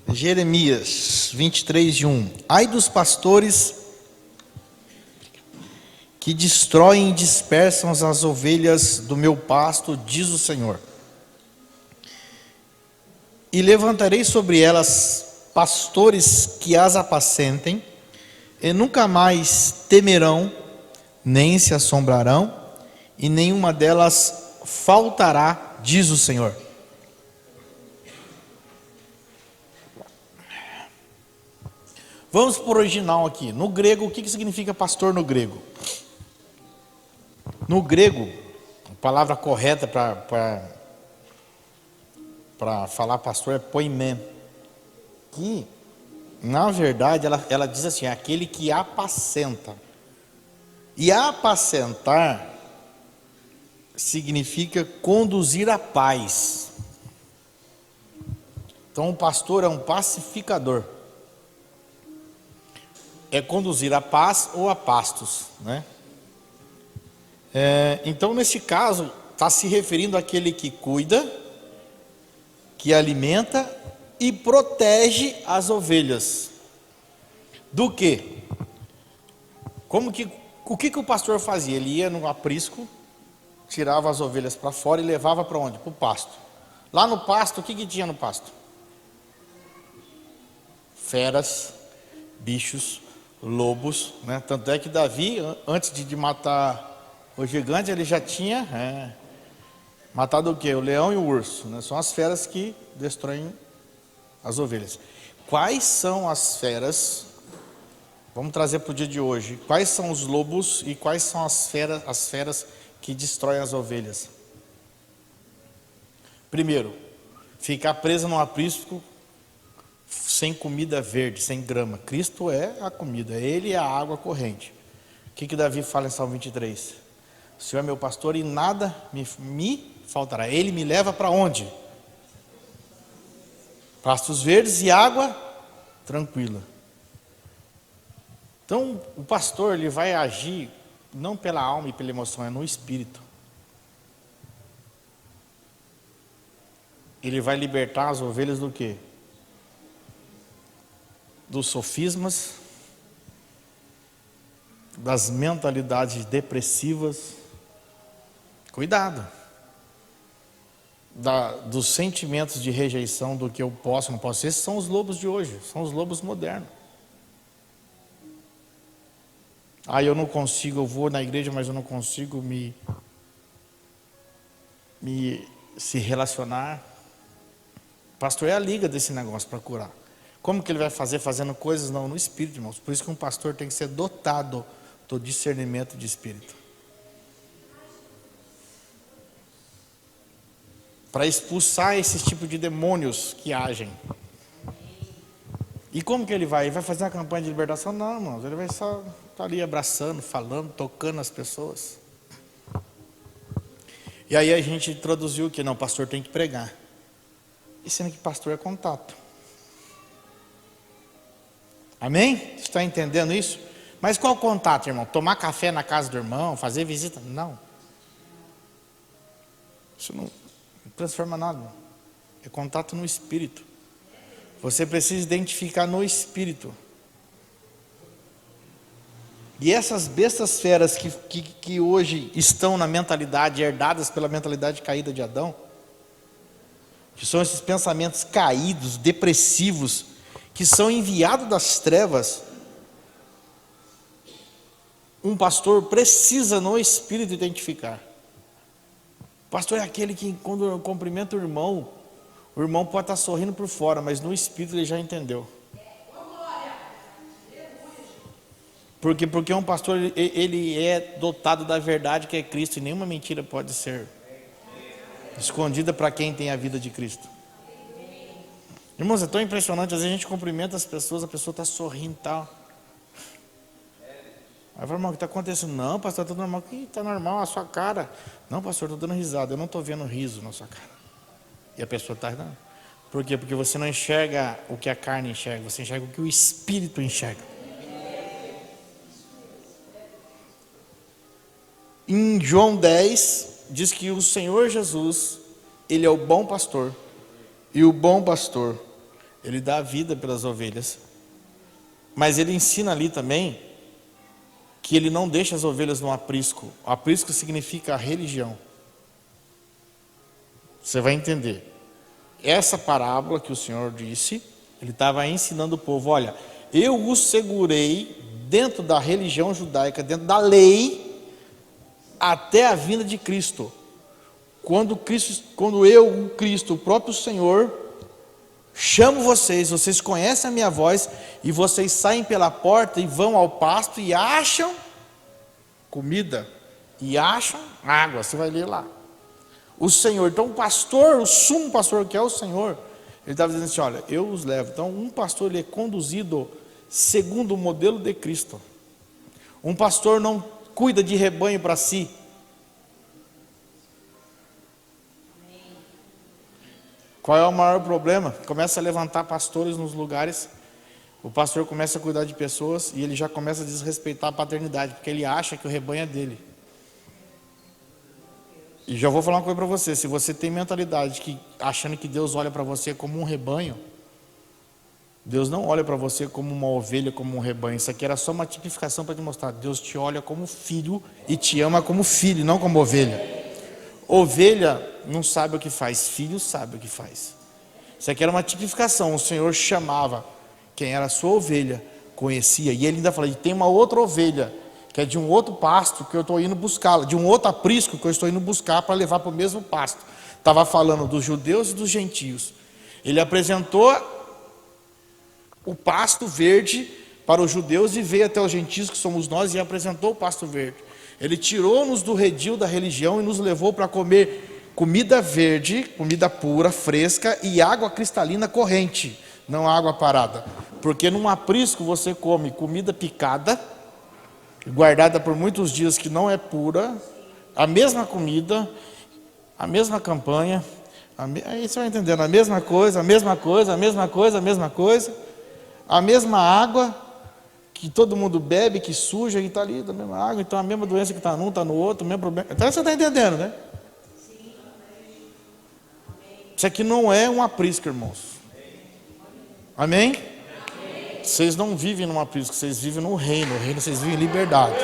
Jeremias 23:1. Ai dos pastores que destroem e dispersam as ovelhas do meu pasto, diz o Senhor. E levantarei sobre elas pastores que as apacentem, e nunca mais temerão, nem se assombrarão, e nenhuma delas faltará, diz o Senhor. Vamos para o original aqui. No grego, o que significa pastor no grego? No grego, a palavra correta para falar pastor é poimé. Que, na verdade, ela diz assim, é aquele que apacenta. E apacentar significa conduzir a paz. Então, o pastor é um pacificador. É conduzir a paz ou a pastos, né? Então, neste caso, está se referindo àquele que cuida, que alimenta e protege as ovelhas. Do quê? O que o pastor fazia? Ele ia no aprisco, tirava as ovelhas para fora e levava para onde? Para o pasto. Lá no pasto, o que tinha no pasto? Feras, bichos, lobos, né? Tanto é que Davi, antes de matar o gigante, ele já tinha matado o quê? O leão e o urso, né? São as feras que destroem as ovelhas. Quais são as feras? Vamos trazer para o dia de hoje. Quais são os lobos e quais são as feras que destroem as ovelhas? Primeiro, ficar presa num aprisco sem comida verde, sem grama. Cristo é a comida, Ele é a água corrente. O que Davi fala em Salmo 23? O Senhor é meu pastor e nada me faltará. Ele me leva para onde? Pastos verdes e água tranquila. Então, o pastor, ele vai agir não pela alma e pela emoção, é no espírito. Ele vai libertar as ovelhas do quê? Dos sofismas, das mentalidades depressivas. Cuidado. Dos sentimentos de rejeição do que eu posso, não posso. Esses são os lobos de hoje, são os lobos modernos. Eu não consigo, eu vou na igreja, mas eu não consigo se relacionar. Pastor é a liga desse negócio para curar. Como que ele vai fazer? Fazendo coisas? Não, no Espírito, irmãos. Por isso que um pastor tem que ser dotado do discernimento de Espírito. Para expulsar esses tipos de demônios que agem. E como que ele vai? Ele vai fazer uma campanha de libertação? Não, irmãos. Ele vai só estar ali abraçando, falando, tocando as pessoas. E aí a gente introduziu que não, o pastor tem que pregar. E sendo que pastor é contato. Amém? Você está entendendo isso? Mas qual contato, irmão? Tomar café na casa do irmão? Fazer visita? Não. Isso não transforma nada. É contato no Espírito. Você precisa identificar no Espírito. E essas bestas feras que hoje estão na mentalidade, herdadas pela mentalidade caída de Adão, que são esses pensamentos caídos, depressivos, que são enviados das trevas, um pastor precisa no Espírito identificar. O pastor é aquele que quando cumprimenta o irmão pode estar sorrindo por fora, mas no Espírito ele já entendeu. Porque um pastor, ele é dotado da verdade que é Cristo, e nenhuma mentira pode ser escondida para quem tem a vida de Cristo. Irmãos, é tão impressionante, às vezes a gente cumprimenta as pessoas, a pessoa está sorrindo e tal. Aí fala, irmão, o que está acontecendo? Não, pastor, está normal. Está normal a sua cara. Não, pastor, estou dando risada, eu não estou vendo riso na sua cara. E a pessoa está rindo. Por quê? Porque você não enxerga o que a carne enxerga, você enxerga o que o Espírito enxerga. Em João 10, diz que o Senhor Jesus, Ele é o bom pastor. E o bom pastor, ele dá a vida pelas ovelhas. Mas ele ensina ali também que ele não deixa as ovelhas no aprisco. O aprisco significa a religião. Você vai entender. Essa parábola que o Senhor disse, ele estava ensinando o povo, olha, eu os segurei dentro da religião judaica, dentro da lei, até a vinda de Cristo. Quando eu, Cristo, o próprio Senhor, chamo vocês conhecem a minha voz, e vocês saem pela porta e vão ao pasto e acham comida, e acham água, você vai ler lá. O Senhor, então o pastor, o sumo pastor que é o Senhor, ele estava dizendo assim, olha, eu os levo. Então um pastor ele é conduzido segundo o modelo de Cristo. Um pastor não cuida de rebanho para si. Qual é o maior problema? Começa a levantar pastores nos lugares, o pastor começa a cuidar de pessoas e ele já começa a desrespeitar a paternidade, porque ele acha que o rebanho é dele. E já vou falar uma coisa para você, se você tem mentalidade achando que Deus olha para você como um rebanho, Deus não olha para você como uma ovelha, como um rebanho. Isso aqui era só uma tipificação para te mostrar. Deus te olha como filho e te ama como filho, não como ovelha. Ovelha não sabe o que faz, filho sabe o que faz. Isso aqui era uma tipificação. O Senhor chamava quem era a sua ovelha, conhecia. E ele ainda falou, tem uma outra ovelha, que é de um outro pasto que eu estou indo buscá-la, de um outro aprisco que eu estou indo buscar para levar para o mesmo pasto. Estava falando dos judeus e dos gentios. Ele apresentou o pasto verde para os judeus e veio até os gentios, que somos nós, e apresentou o pasto verde. Ele tirou-nos do redil da religião e nos levou para comer comida verde, comida pura, fresca e água cristalina corrente, não água parada. Porque num aprisco você come comida picada, guardada por muitos dias, que não é pura, a mesma comida, a mesma campanha, aí você vai entendendo, a mesma coisa, a mesma coisa, a mesma coisa, a mesma coisa, a mesma água que todo mundo bebe, que suja, e está ali da mesma água, então a mesma doença que está num, está no outro, o mesmo problema. Então você está entendendo, né? Isso aqui não é um aprisco, irmãos. Amém? Vocês não vivem num aprisco, vocês vivem no reino. No reino vocês vivem em liberdade.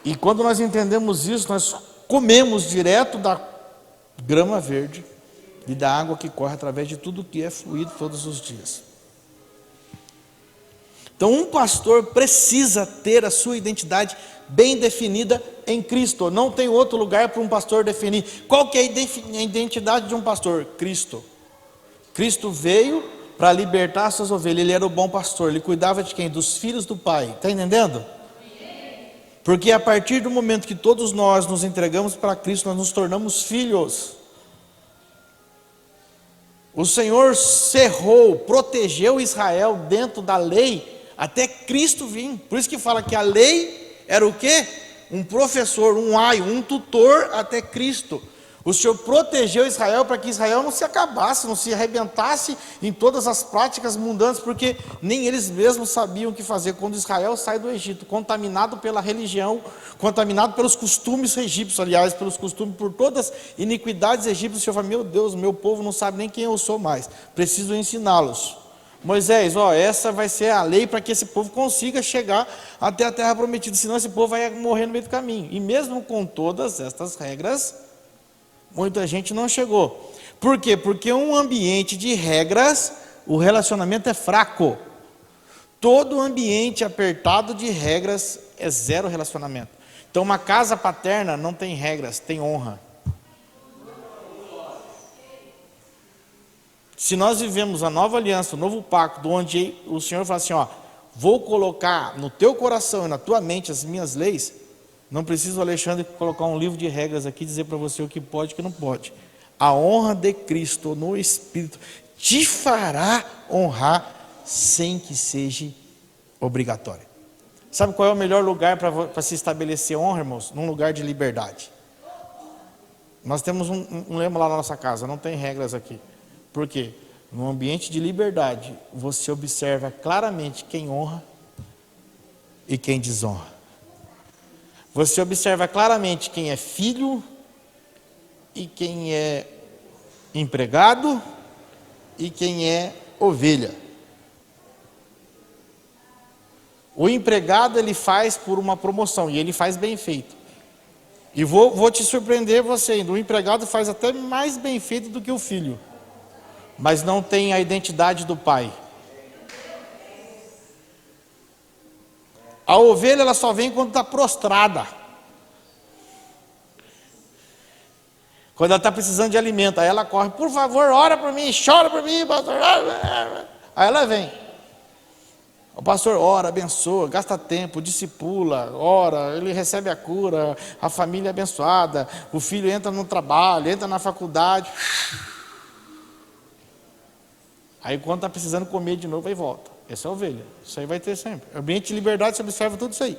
E quando nós entendemos isso, nós comemos direto da grama verde e da água que corre através de tudo que é fluido todos os dias. Então um pastor precisa ter a sua identidade bem definida em Cristo. Não tem outro lugar para um pastor definir. Qual que é a identidade de um pastor? Cristo. Cristo veio para libertar as suas ovelhas. Ele era o bom pastor. Ele cuidava de quem? Dos filhos do Pai. Está entendendo? Porque a partir do momento que todos nós nos entregamos para Cristo, nós nos tornamos filhos. O Senhor cerrou, protegeu Israel dentro da lei até Cristo vir. Por isso que fala que a lei era o quê? Um professor, um aio, um tutor até Cristo. O Senhor protegeu Israel para que Israel não se acabasse, não se arrebentasse em todas as práticas mundanas, porque nem eles mesmos sabiam o que fazer. Quando Israel sai do Egito, contaminado pela religião, contaminado pelos costumes egípcios, aliás, pelos costumes, por todas as iniquidades egípcias, o Senhor fala: meu Deus, meu povo não sabe nem quem eu sou mais, preciso ensiná-los. Moisés, essa vai ser a lei para que esse povo consiga chegar até a terra prometida, senão esse povo vai morrer no meio do caminho. E mesmo com todas estas regras, muita gente não chegou. Por quê? Porque um ambiente de regras, o relacionamento é fraco. Todo ambiente apertado de regras é zero relacionamento. Então uma casa paterna não tem regras, tem honra. Se nós vivemos a nova aliança, o novo pacto, onde o Senhor fala assim, vou colocar no teu coração e na tua mente as minhas leis, não precisa o Alexandre colocar um livro de regras aqui e dizer para você o que pode e o que não pode. A honra de Cristo no Espírito te fará honrar sem que seja obrigatório. Sabe qual é o melhor lugar para se estabelecer honra, irmãos? Num lugar de liberdade. Nós temos um lema lá na nossa casa, não tem regras aqui. Por quê? No ambiente de liberdade, você observa claramente quem honra e quem desonra. Você observa claramente quem é filho e quem é empregado e quem é ovelha. O empregado ele faz por uma promoção e ele faz bem feito. E vou te surpreender você ainda, o empregado faz até mais bem feito do que o filho, mas não tem a identidade do pai. A ovelha ela só vem quando está prostrada, quando ela está precisando de alimento. Aí ela corre: por favor, ora por mim, chora por mim, pastor. Aí ela vem. O pastor ora, abençoa, gasta tempo, discipula, ora, ele recebe a cura, a família é abençoada, o filho entra no trabalho, entra na faculdade. Aí quando está precisando comer de novo, aí volta. Essa é a ovelha. Isso aí vai ter sempre. Ambiente de liberdade, você observa tudo isso aí.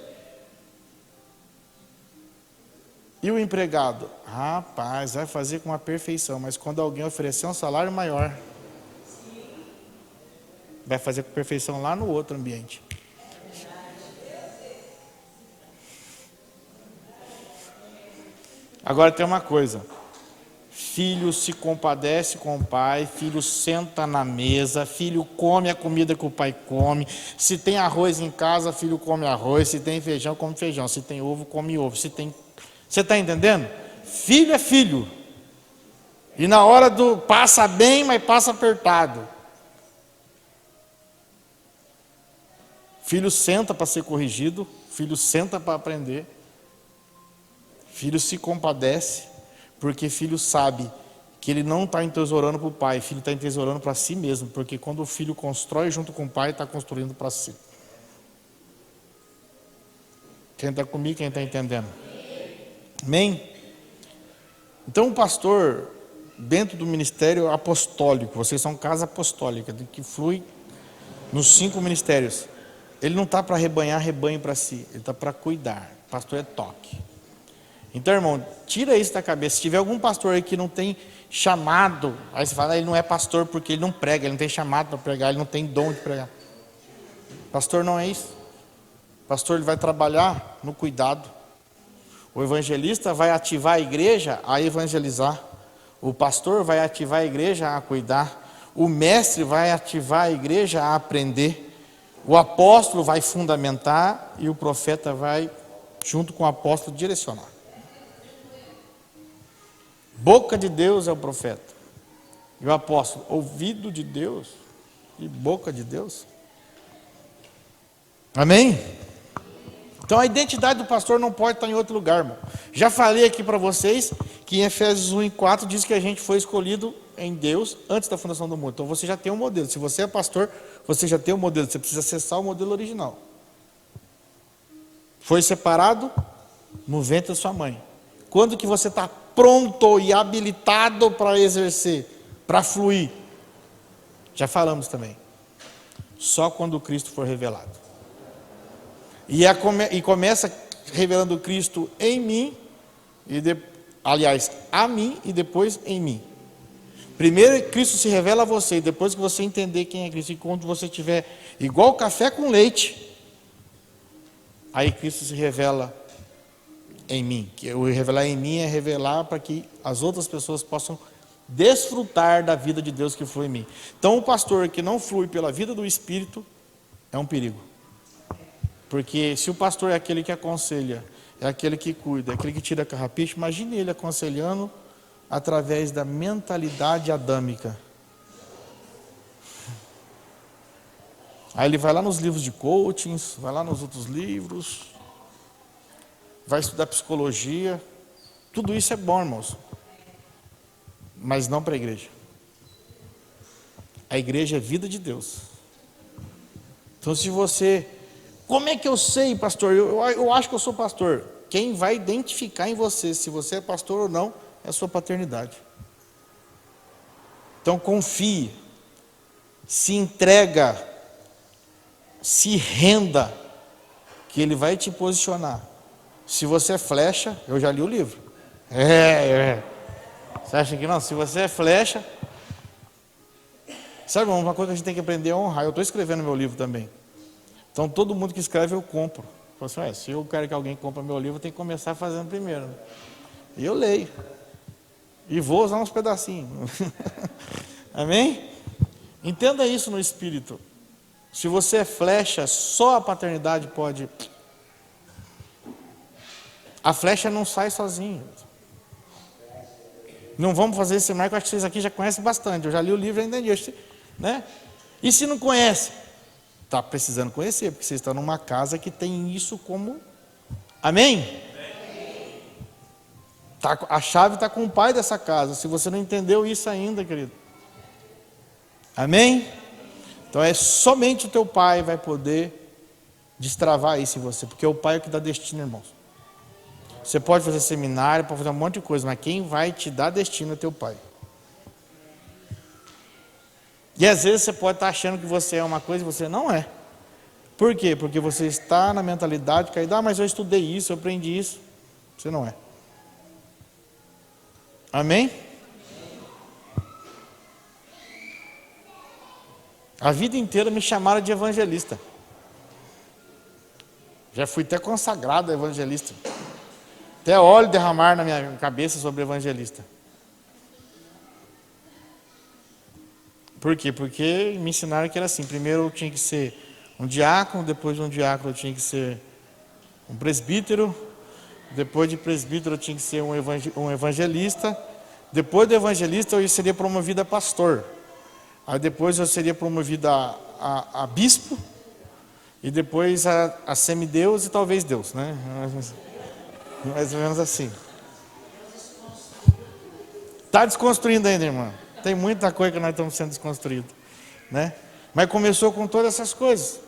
E o empregado? Rapaz, vai fazer com a perfeição, mas quando alguém oferecer um salário maior, vai fazer com perfeição lá no outro ambiente. Agora tem uma coisa. Filho se compadece com o pai, filho senta na mesa, filho come a comida que o pai come. Se tem arroz em casa, filho come arroz. Se tem feijão, come feijão. Se tem ovo, come ovo. Você está entendendo? Filho é filho. E na hora do passa bem, mas passa apertado. Filho senta para ser corrigido, filho senta para aprender. Filho se compadece, porque filho sabe que ele não está entesourando para o pai, filho está entesourando para si mesmo, porque quando o filho constrói junto com o pai, está construindo para si. Quem está comigo, quem está entendendo? Amém? Então o pastor, dentro do ministério apostólico, vocês são casa apostólica, que flui nos 5 ministérios. Ele não está para arrebanhar rebanho para si, ele está para cuidar. Pastor é toque. Então, irmão, tira isso da cabeça. Se tiver algum pastor aí que não tem chamado, aí você fala: ele não é pastor porque ele não prega, ele não tem chamado para pregar, ele não tem dom de pregar. Pastor não é isso. Pastor ele vai trabalhar no cuidado. O evangelista vai ativar a igreja a evangelizar. O pastor vai ativar a igreja a cuidar. O mestre vai ativar a igreja a aprender. O apóstolo vai fundamentar e o profeta vai, junto com o apóstolo, direcionar. Boca de Deus é o profeta. E o apóstolo, ouvido de Deus e boca de Deus. Amém? Então a identidade do pastor não pode estar em outro lugar, irmão. Já falei aqui para vocês que em Efésios 1:4 diz que a gente foi escolhido em Deus antes da fundação do mundo. Então você já tem um modelo. Se você é pastor, você já tem um modelo. Você precisa acessar o modelo original. Foi separado no ventre da sua mãe. Quando que você está pronto e habilitado para exercer, para fluir? Já falamos também. Só quando Cristo for revelado. E começa revelando Cristo em mim, aliás, a mim e depois em mim. Primeiro Cristo se revela a você, e depois que você entender quem é Cristo, e quando você tiver igual café com leite, aí Cristo se revela em mim. Que o revelar em mim é revelar para que as outras pessoas possam desfrutar da vida de Deus que flui em mim. Então o pastor que não flui pela vida do Espírito é um perigo. Porque se o pastor é aquele que aconselha, é aquele que cuida, é aquele que tira a carrapicho, imagine ele aconselhando através da mentalidade adâmica. Aí ele vai lá nos livros de coachings, vai lá nos outros livros, vai estudar psicologia. Tudo isso é bom, irmãos, mas não para a igreja. A igreja é vida de Deus. Então se você... Como é que eu sei, pastor? Eu acho que eu sou pastor. Quem vai identificar em você se você é pastor ou não é a sua paternidade. Então confie, se entrega, se renda, que ele vai te posicionar. Se você é flecha, eu já li o livro. Você acha que não? Se você é flecha, sabe uma coisa que a gente tem que aprender é honrar. Eu estou escrevendo meu livro também. Então todo mundo que escreve eu compro. Assim, se eu quero que alguém compre meu livro, eu tenho que começar fazendo primeiro. E eu leio. E vou usar uns pedacinhos. Amém? Entenda isso no espírito. Se você é flecha, só a paternidade pode. A flecha não sai sozinha. Não vamos fazer esse marco, acho que vocês aqui já conhecem bastante. Eu já li o livro e ainda entendi, né? E se não conhece? Está precisando conhecer, porque você está numa casa que tem isso como... Amém? A chave está com o pai dessa casa. Se você não entendeu isso ainda, querido. Amém? Então é somente o teu pai vai poder destravar isso em você, porque o pai é o que dá destino, irmãos. Você pode fazer seminário, pode fazer um monte de coisa, mas quem vai te dar destino é teu pai. E às vezes você pode estar achando que você é uma coisa e você não é. Por quê? Porque você está na mentalidade caída. Mas eu estudei isso, eu aprendi isso. Você não é. Amém? A vida inteira me chamaram de evangelista. Já fui até consagrado a evangelista. Até óleo derramar na minha cabeça sobre evangelista. Por quê? Porque me ensinaram que era assim. Primeiro eu tinha que ser um diácono, depois de um diácono eu tinha que ser um presbítero, depois de presbítero eu tinha que ser um evangelista, depois do evangelista eu seria promovido a pastor, aí depois eu seria promovido a bispo, e depois a semideus e talvez Deus, né? Mais ou menos assim. Está desconstruindo ainda, irmão. Tem muita coisa que nós estamos sendo desconstruídos, né? Mas começou com todas essas coisas,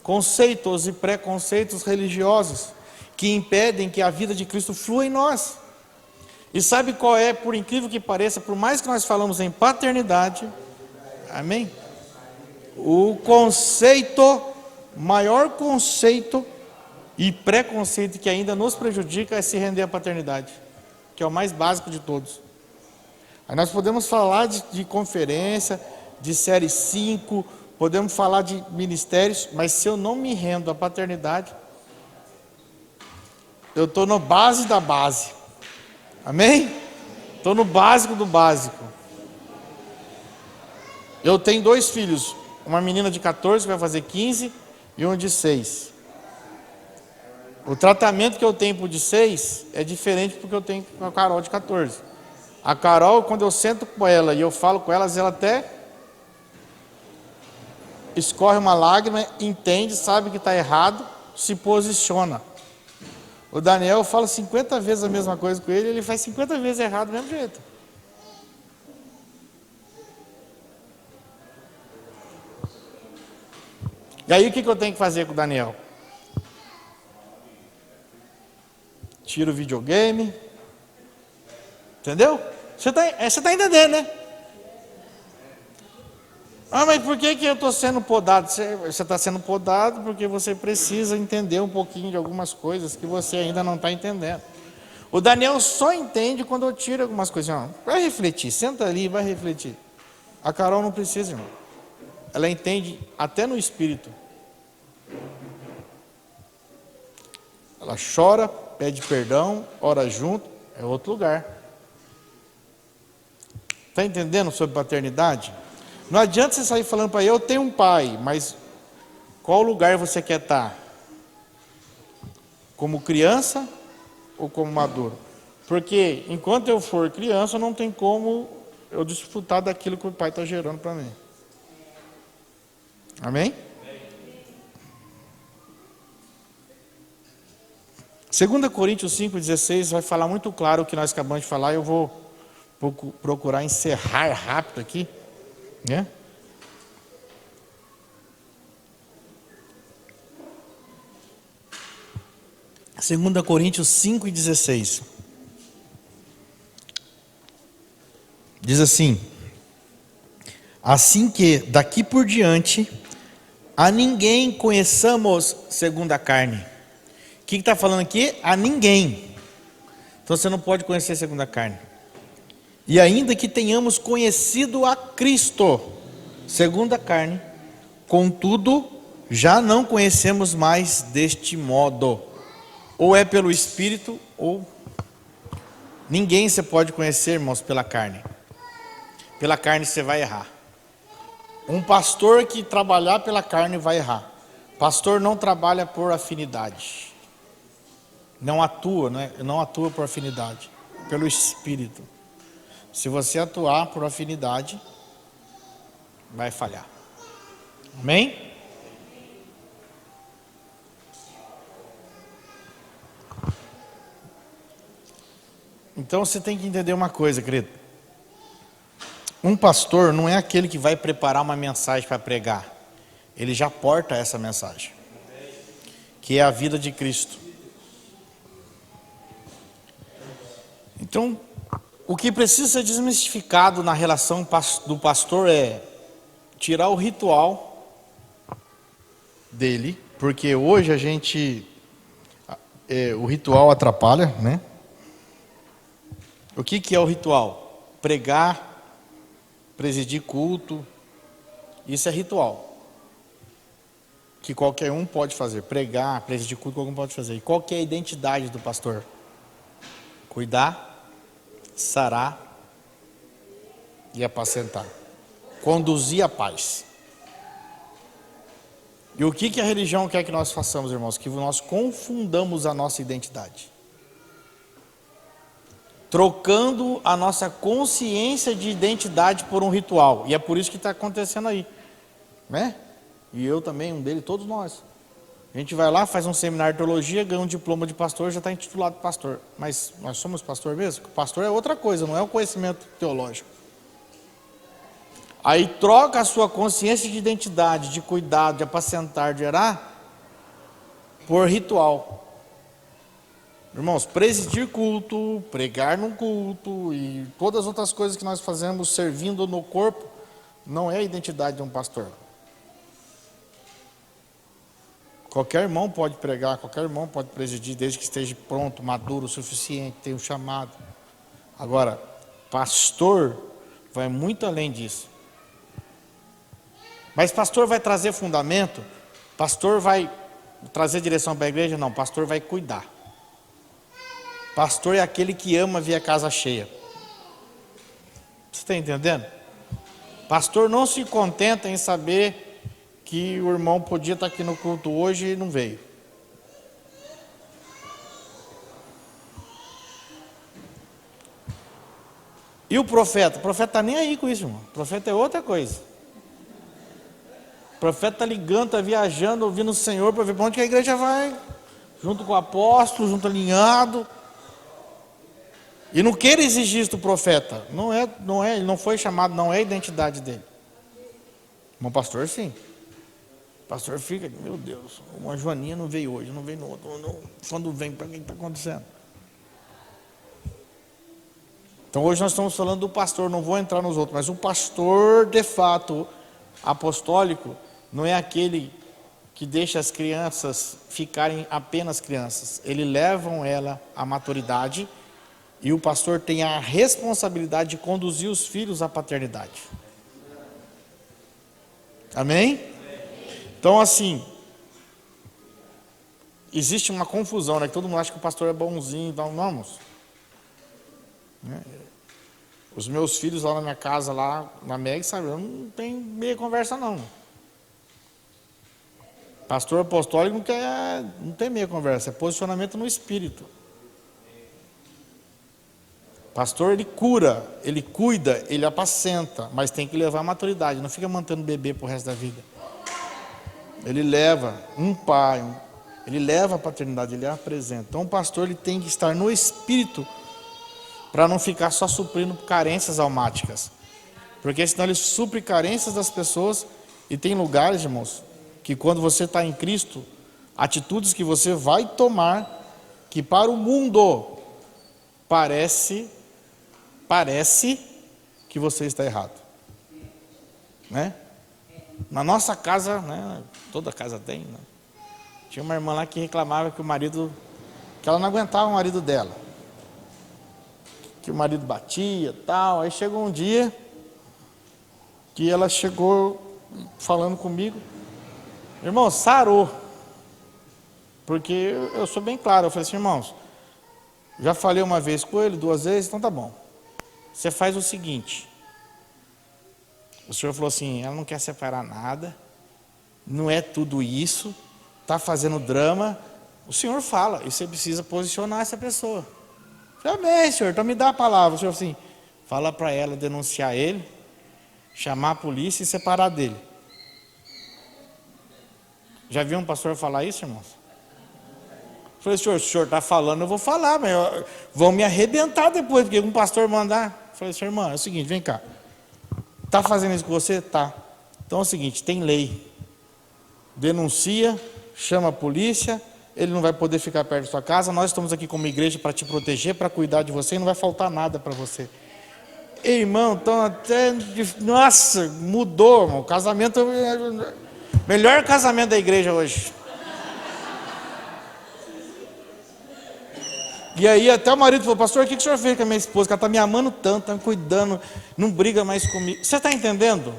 conceitos e preconceitos religiosos que impedem que a vida de Cristo flua em nós. E sabe qual é, por incrível que pareça, por mais que nós falamos em paternidade, amém? O conceito, maior conceito e preconceito que ainda nos prejudica é se render à paternidade, que é o mais básico de todos. Aí nós podemos falar de conferência, de série 5, podemos falar de ministérios, mas se eu não me rendo à paternidade, eu estou no base da base. Amém? Estou no básico do básico. Eu tenho 2 filhos, uma menina de 14 que vai fazer 15 e um de 6. O tratamento que eu tenho para o de 6 é diferente do que eu tenho com a Carol de 14. A Carol, quando eu sento com ela e eu falo com ela até escorre uma lágrima, entende, sabe que está errado, se posiciona. O Daniel, eu falo 50 vezes a mesma coisa com ele, ele faz 50 vezes errado do mesmo jeito. E aí o que eu tenho que fazer com o Daniel? Tira o videogame. Entendeu? Você está entendendo, né? Ah, mas por que eu estou sendo podado? Você está sendo podado porque você precisa entender um pouquinho de algumas coisas que você ainda não está entendendo. O Daniel só entende quando eu tiro algumas coisas. Ó, vai refletir, senta ali e vai refletir. A Carol não precisa, irmão. Ela entende até no espírito. Ela chora, pede perdão, ora junto, é outro lugar. Está entendendo sobre paternidade? Não adianta você sair falando para ele, eu tenho um pai, mas qual lugar você quer estar? Como criança ou como maduro? Porque enquanto eu for criança, não tem como eu desfrutar daquilo que o pai está gerando para mim. Amém? 2 Coríntios 5,16 vai falar muito claro o que nós acabamos de falar. Eu vou procurar encerrar rápido aqui, né? Segunda Coríntios 5,16 diz assim: assim que daqui por diante a ninguém conheçamos segundo a carne. O que está falando aqui? A ninguém. Então você não pode conhecer segundo a carne. E ainda que tenhamos conhecido a Cristo segundo a carne, contudo já não conhecemos mais deste modo. Ou é pelo Espírito, ou ninguém você pode conhecer, irmãos, pela carne. Pela carne você vai errar. Um pastor que trabalhar pela carne vai errar. Pastor não trabalha por afinidade. Não atua por afinidade, pelo Espírito. Se você atuar por afinidade, vai falhar. Amém? Então você tem que entender uma coisa, querido. Um pastor não é aquele que vai preparar uma mensagem para pregar. Ele já porta essa mensagem, que é a vida de Cristo. Então, o que precisa ser desmistificado na relação do pastor é tirar o ritual dele, porque hoje o ritual atrapalha, né? O que é o ritual? Pregar, presidir culto, isso é ritual, que qualquer um pode fazer. Pregar, presidir culto, qualquer um pode fazer. E qual que é a identidade do pastor? Cuidar, sarar e apacentar, conduzir a paz. E o que a religião quer que nós façamos, irmãos? Que nós confundamos a nossa identidade, trocando a nossa consciência de identidade por um ritual. E é por isso que está acontecendo aí, né? E eu também, um deles, todos nós. A gente vai lá, faz um seminário de teologia, ganha um diploma de pastor, já está intitulado pastor. Mas nós somos pastor mesmo? Pastor é outra coisa, não é o conhecimento teológico. Aí troca a sua consciência de identidade, de cuidado, de apacentar, de gerar, por ritual. Irmãos, presidir culto, pregar num culto e todas as outras coisas que nós fazemos servindo no corpo, não é a identidade de um pastor. Qualquer irmão pode pregar, qualquer irmão pode presidir, desde que esteja pronto, maduro, o suficiente, tenha um chamado. Agora, pastor vai muito além disso. Mas pastor vai trazer fundamento? Pastor vai trazer direção para a igreja? Não, pastor vai cuidar. Pastor é aquele que ama ver a casa cheia. Você está entendendo? Pastor não se contenta em saber que o irmão podia estar aqui no culto hoje e não veio. E o profeta? O profeta está nem aí com isso, irmão. O profeta é outra coisa. O profeta está ligando, está viajando, ouvindo o Senhor para ver para onde que a igreja vai. Junto com o apóstolo, junto alinhado. E não queira exigir isso do profeta. Ele não foi chamado, não é a identidade dele. Bom pastor, sim. pastor fica, meu Deus, uma Joaninha não veio hoje, não veio no outro. Quando vem, para que está acontecendo? Então hoje nós estamos falando do pastor, não vou entrar nos outros, mas o pastor de fato apostólico não é aquele que deixa as crianças ficarem apenas crianças. Ele levam ela à maturidade e o pastor tem a responsabilidade de conduzir os filhos à paternidade. Amém? Então assim, existe uma confusão, né? Que todo mundo acha que o pastor é bonzinho, então vamos. Os meus filhos lá na minha casa, lá na MEG, sabe, eu não tenho meia conversa não. Pastor apostólico não tem meia conversa, é posicionamento no espírito. Pastor, ele cura, ele cuida, ele apacenta, mas tem que levar a maturidade, não fica mantendo bebê pro resto da vida. Ele leva um pai, ele leva a paternidade, ele apresenta. Então o pastor ele tem que estar no espírito para não ficar só suprindo carências almáticas. Porque senão ele supre carências das pessoas e tem lugares, irmãos, que quando você está em Cristo, atitudes que você vai tomar, que para o mundo parece que você está errado. Né? Na nossa casa, né, toda casa tem, né? Tinha uma irmã lá que reclamava que que ela não aguentava o marido dela. Que o marido batia e tal. Aí chegou um dia que ela chegou falando comigo, irmão, sarou. Porque eu sou bem claro, eu falei assim, irmãos, já falei uma vez com ele, 2 vezes, então tá bom. Você faz o seguinte, o senhor falou assim, ela não quer separar nada, não é tudo isso, está fazendo drama, o senhor fala, e você precisa posicionar essa pessoa. Eu falei, amém, senhor, então me dá a palavra. O senhor assim, fala para ela denunciar ele, chamar a polícia e separar dele. Já viu um pastor falar isso, irmãos? Eu falei, senhor, se o senhor está falando, eu vou falar, mas vão me arrebentar depois, porque um pastor mandar. Eu falei, senhor, irmã, é o seguinte, vem cá. Está fazendo isso com você? Tá. Então é o seguinte, tem lei. Denuncia, chama a polícia, ele não vai poder ficar perto da sua casa, nós estamos aqui como igreja para te proteger, para cuidar de você, e não vai faltar nada para você. Irmão, então até, nossa, mudou, irmão. O casamento, melhor casamento da igreja hoje. E aí até o marido falou, pastor, o que o senhor fez com a minha esposa? Que ela está me amando tanto, está me cuidando, não briga mais comigo. Você está entendendo?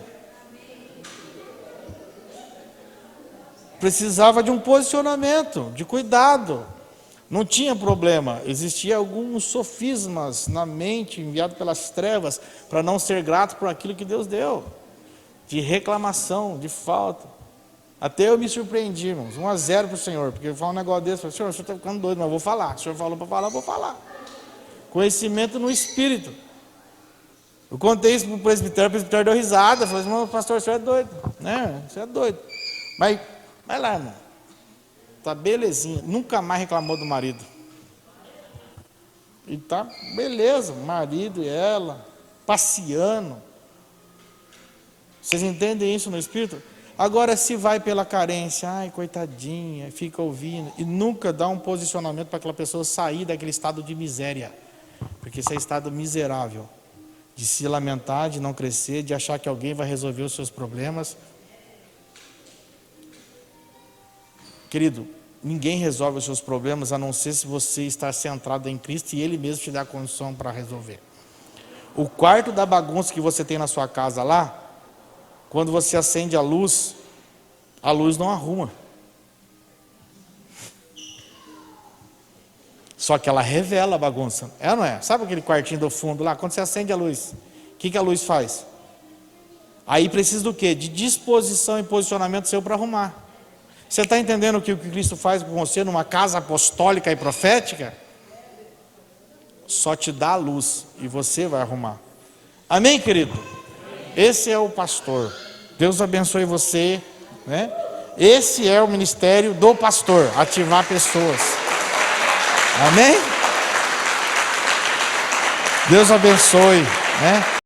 Precisava de um posicionamento, de cuidado. Não tinha problema. Existia alguns sofismas na mente, enviado pelas trevas, para não ser grato por aquilo que Deus deu. De reclamação, de falta. Até eu me surpreendi, irmãos. 1-0 para o Senhor. Porque eu falo um negócio desse, eu falei, senhor, o senhor está ficando doido, mas eu vou falar. O senhor falou para falar, eu vou falar. Conhecimento no Espírito. Eu contei isso para o presbitério deu risada. Falei, irmão, pastor, o senhor é doido. Né? Você é doido. Mas vai lá, irmão. Tá belezinha. Nunca mais reclamou do marido. E tá beleza, marido e ela, passeando. Vocês entendem isso no Espírito? Agora, se vai pela carência, ai, coitadinha, fica ouvindo, e nunca dá um posicionamento para aquela pessoa sair daquele estado de miséria. Porque esse é estado miserável. De se lamentar, de não crescer, de achar que alguém vai resolver os seus problemas. Querido, ninguém resolve os seus problemas a não ser se você estar centrado em Cristo e Ele mesmo te dá a condição para resolver. O quarto da bagunça que você tem na sua casa lá, quando você acende a luz não arruma. Só que ela revela a bagunça. É ou não é? Sabe aquele quartinho do fundo lá? Quando você acende a luz, o que a luz faz? Aí precisa do quê? De disposição e posicionamento seu para arrumar. Você está entendendo o que Cristo faz com você numa casa apostólica e profética? Só te dá a luz e você vai arrumar. Amém, querido? Esse é o pastor. Deus abençoe você, né? Esse é o ministério do pastor, ativar pessoas. Amém? Deus abençoe, né?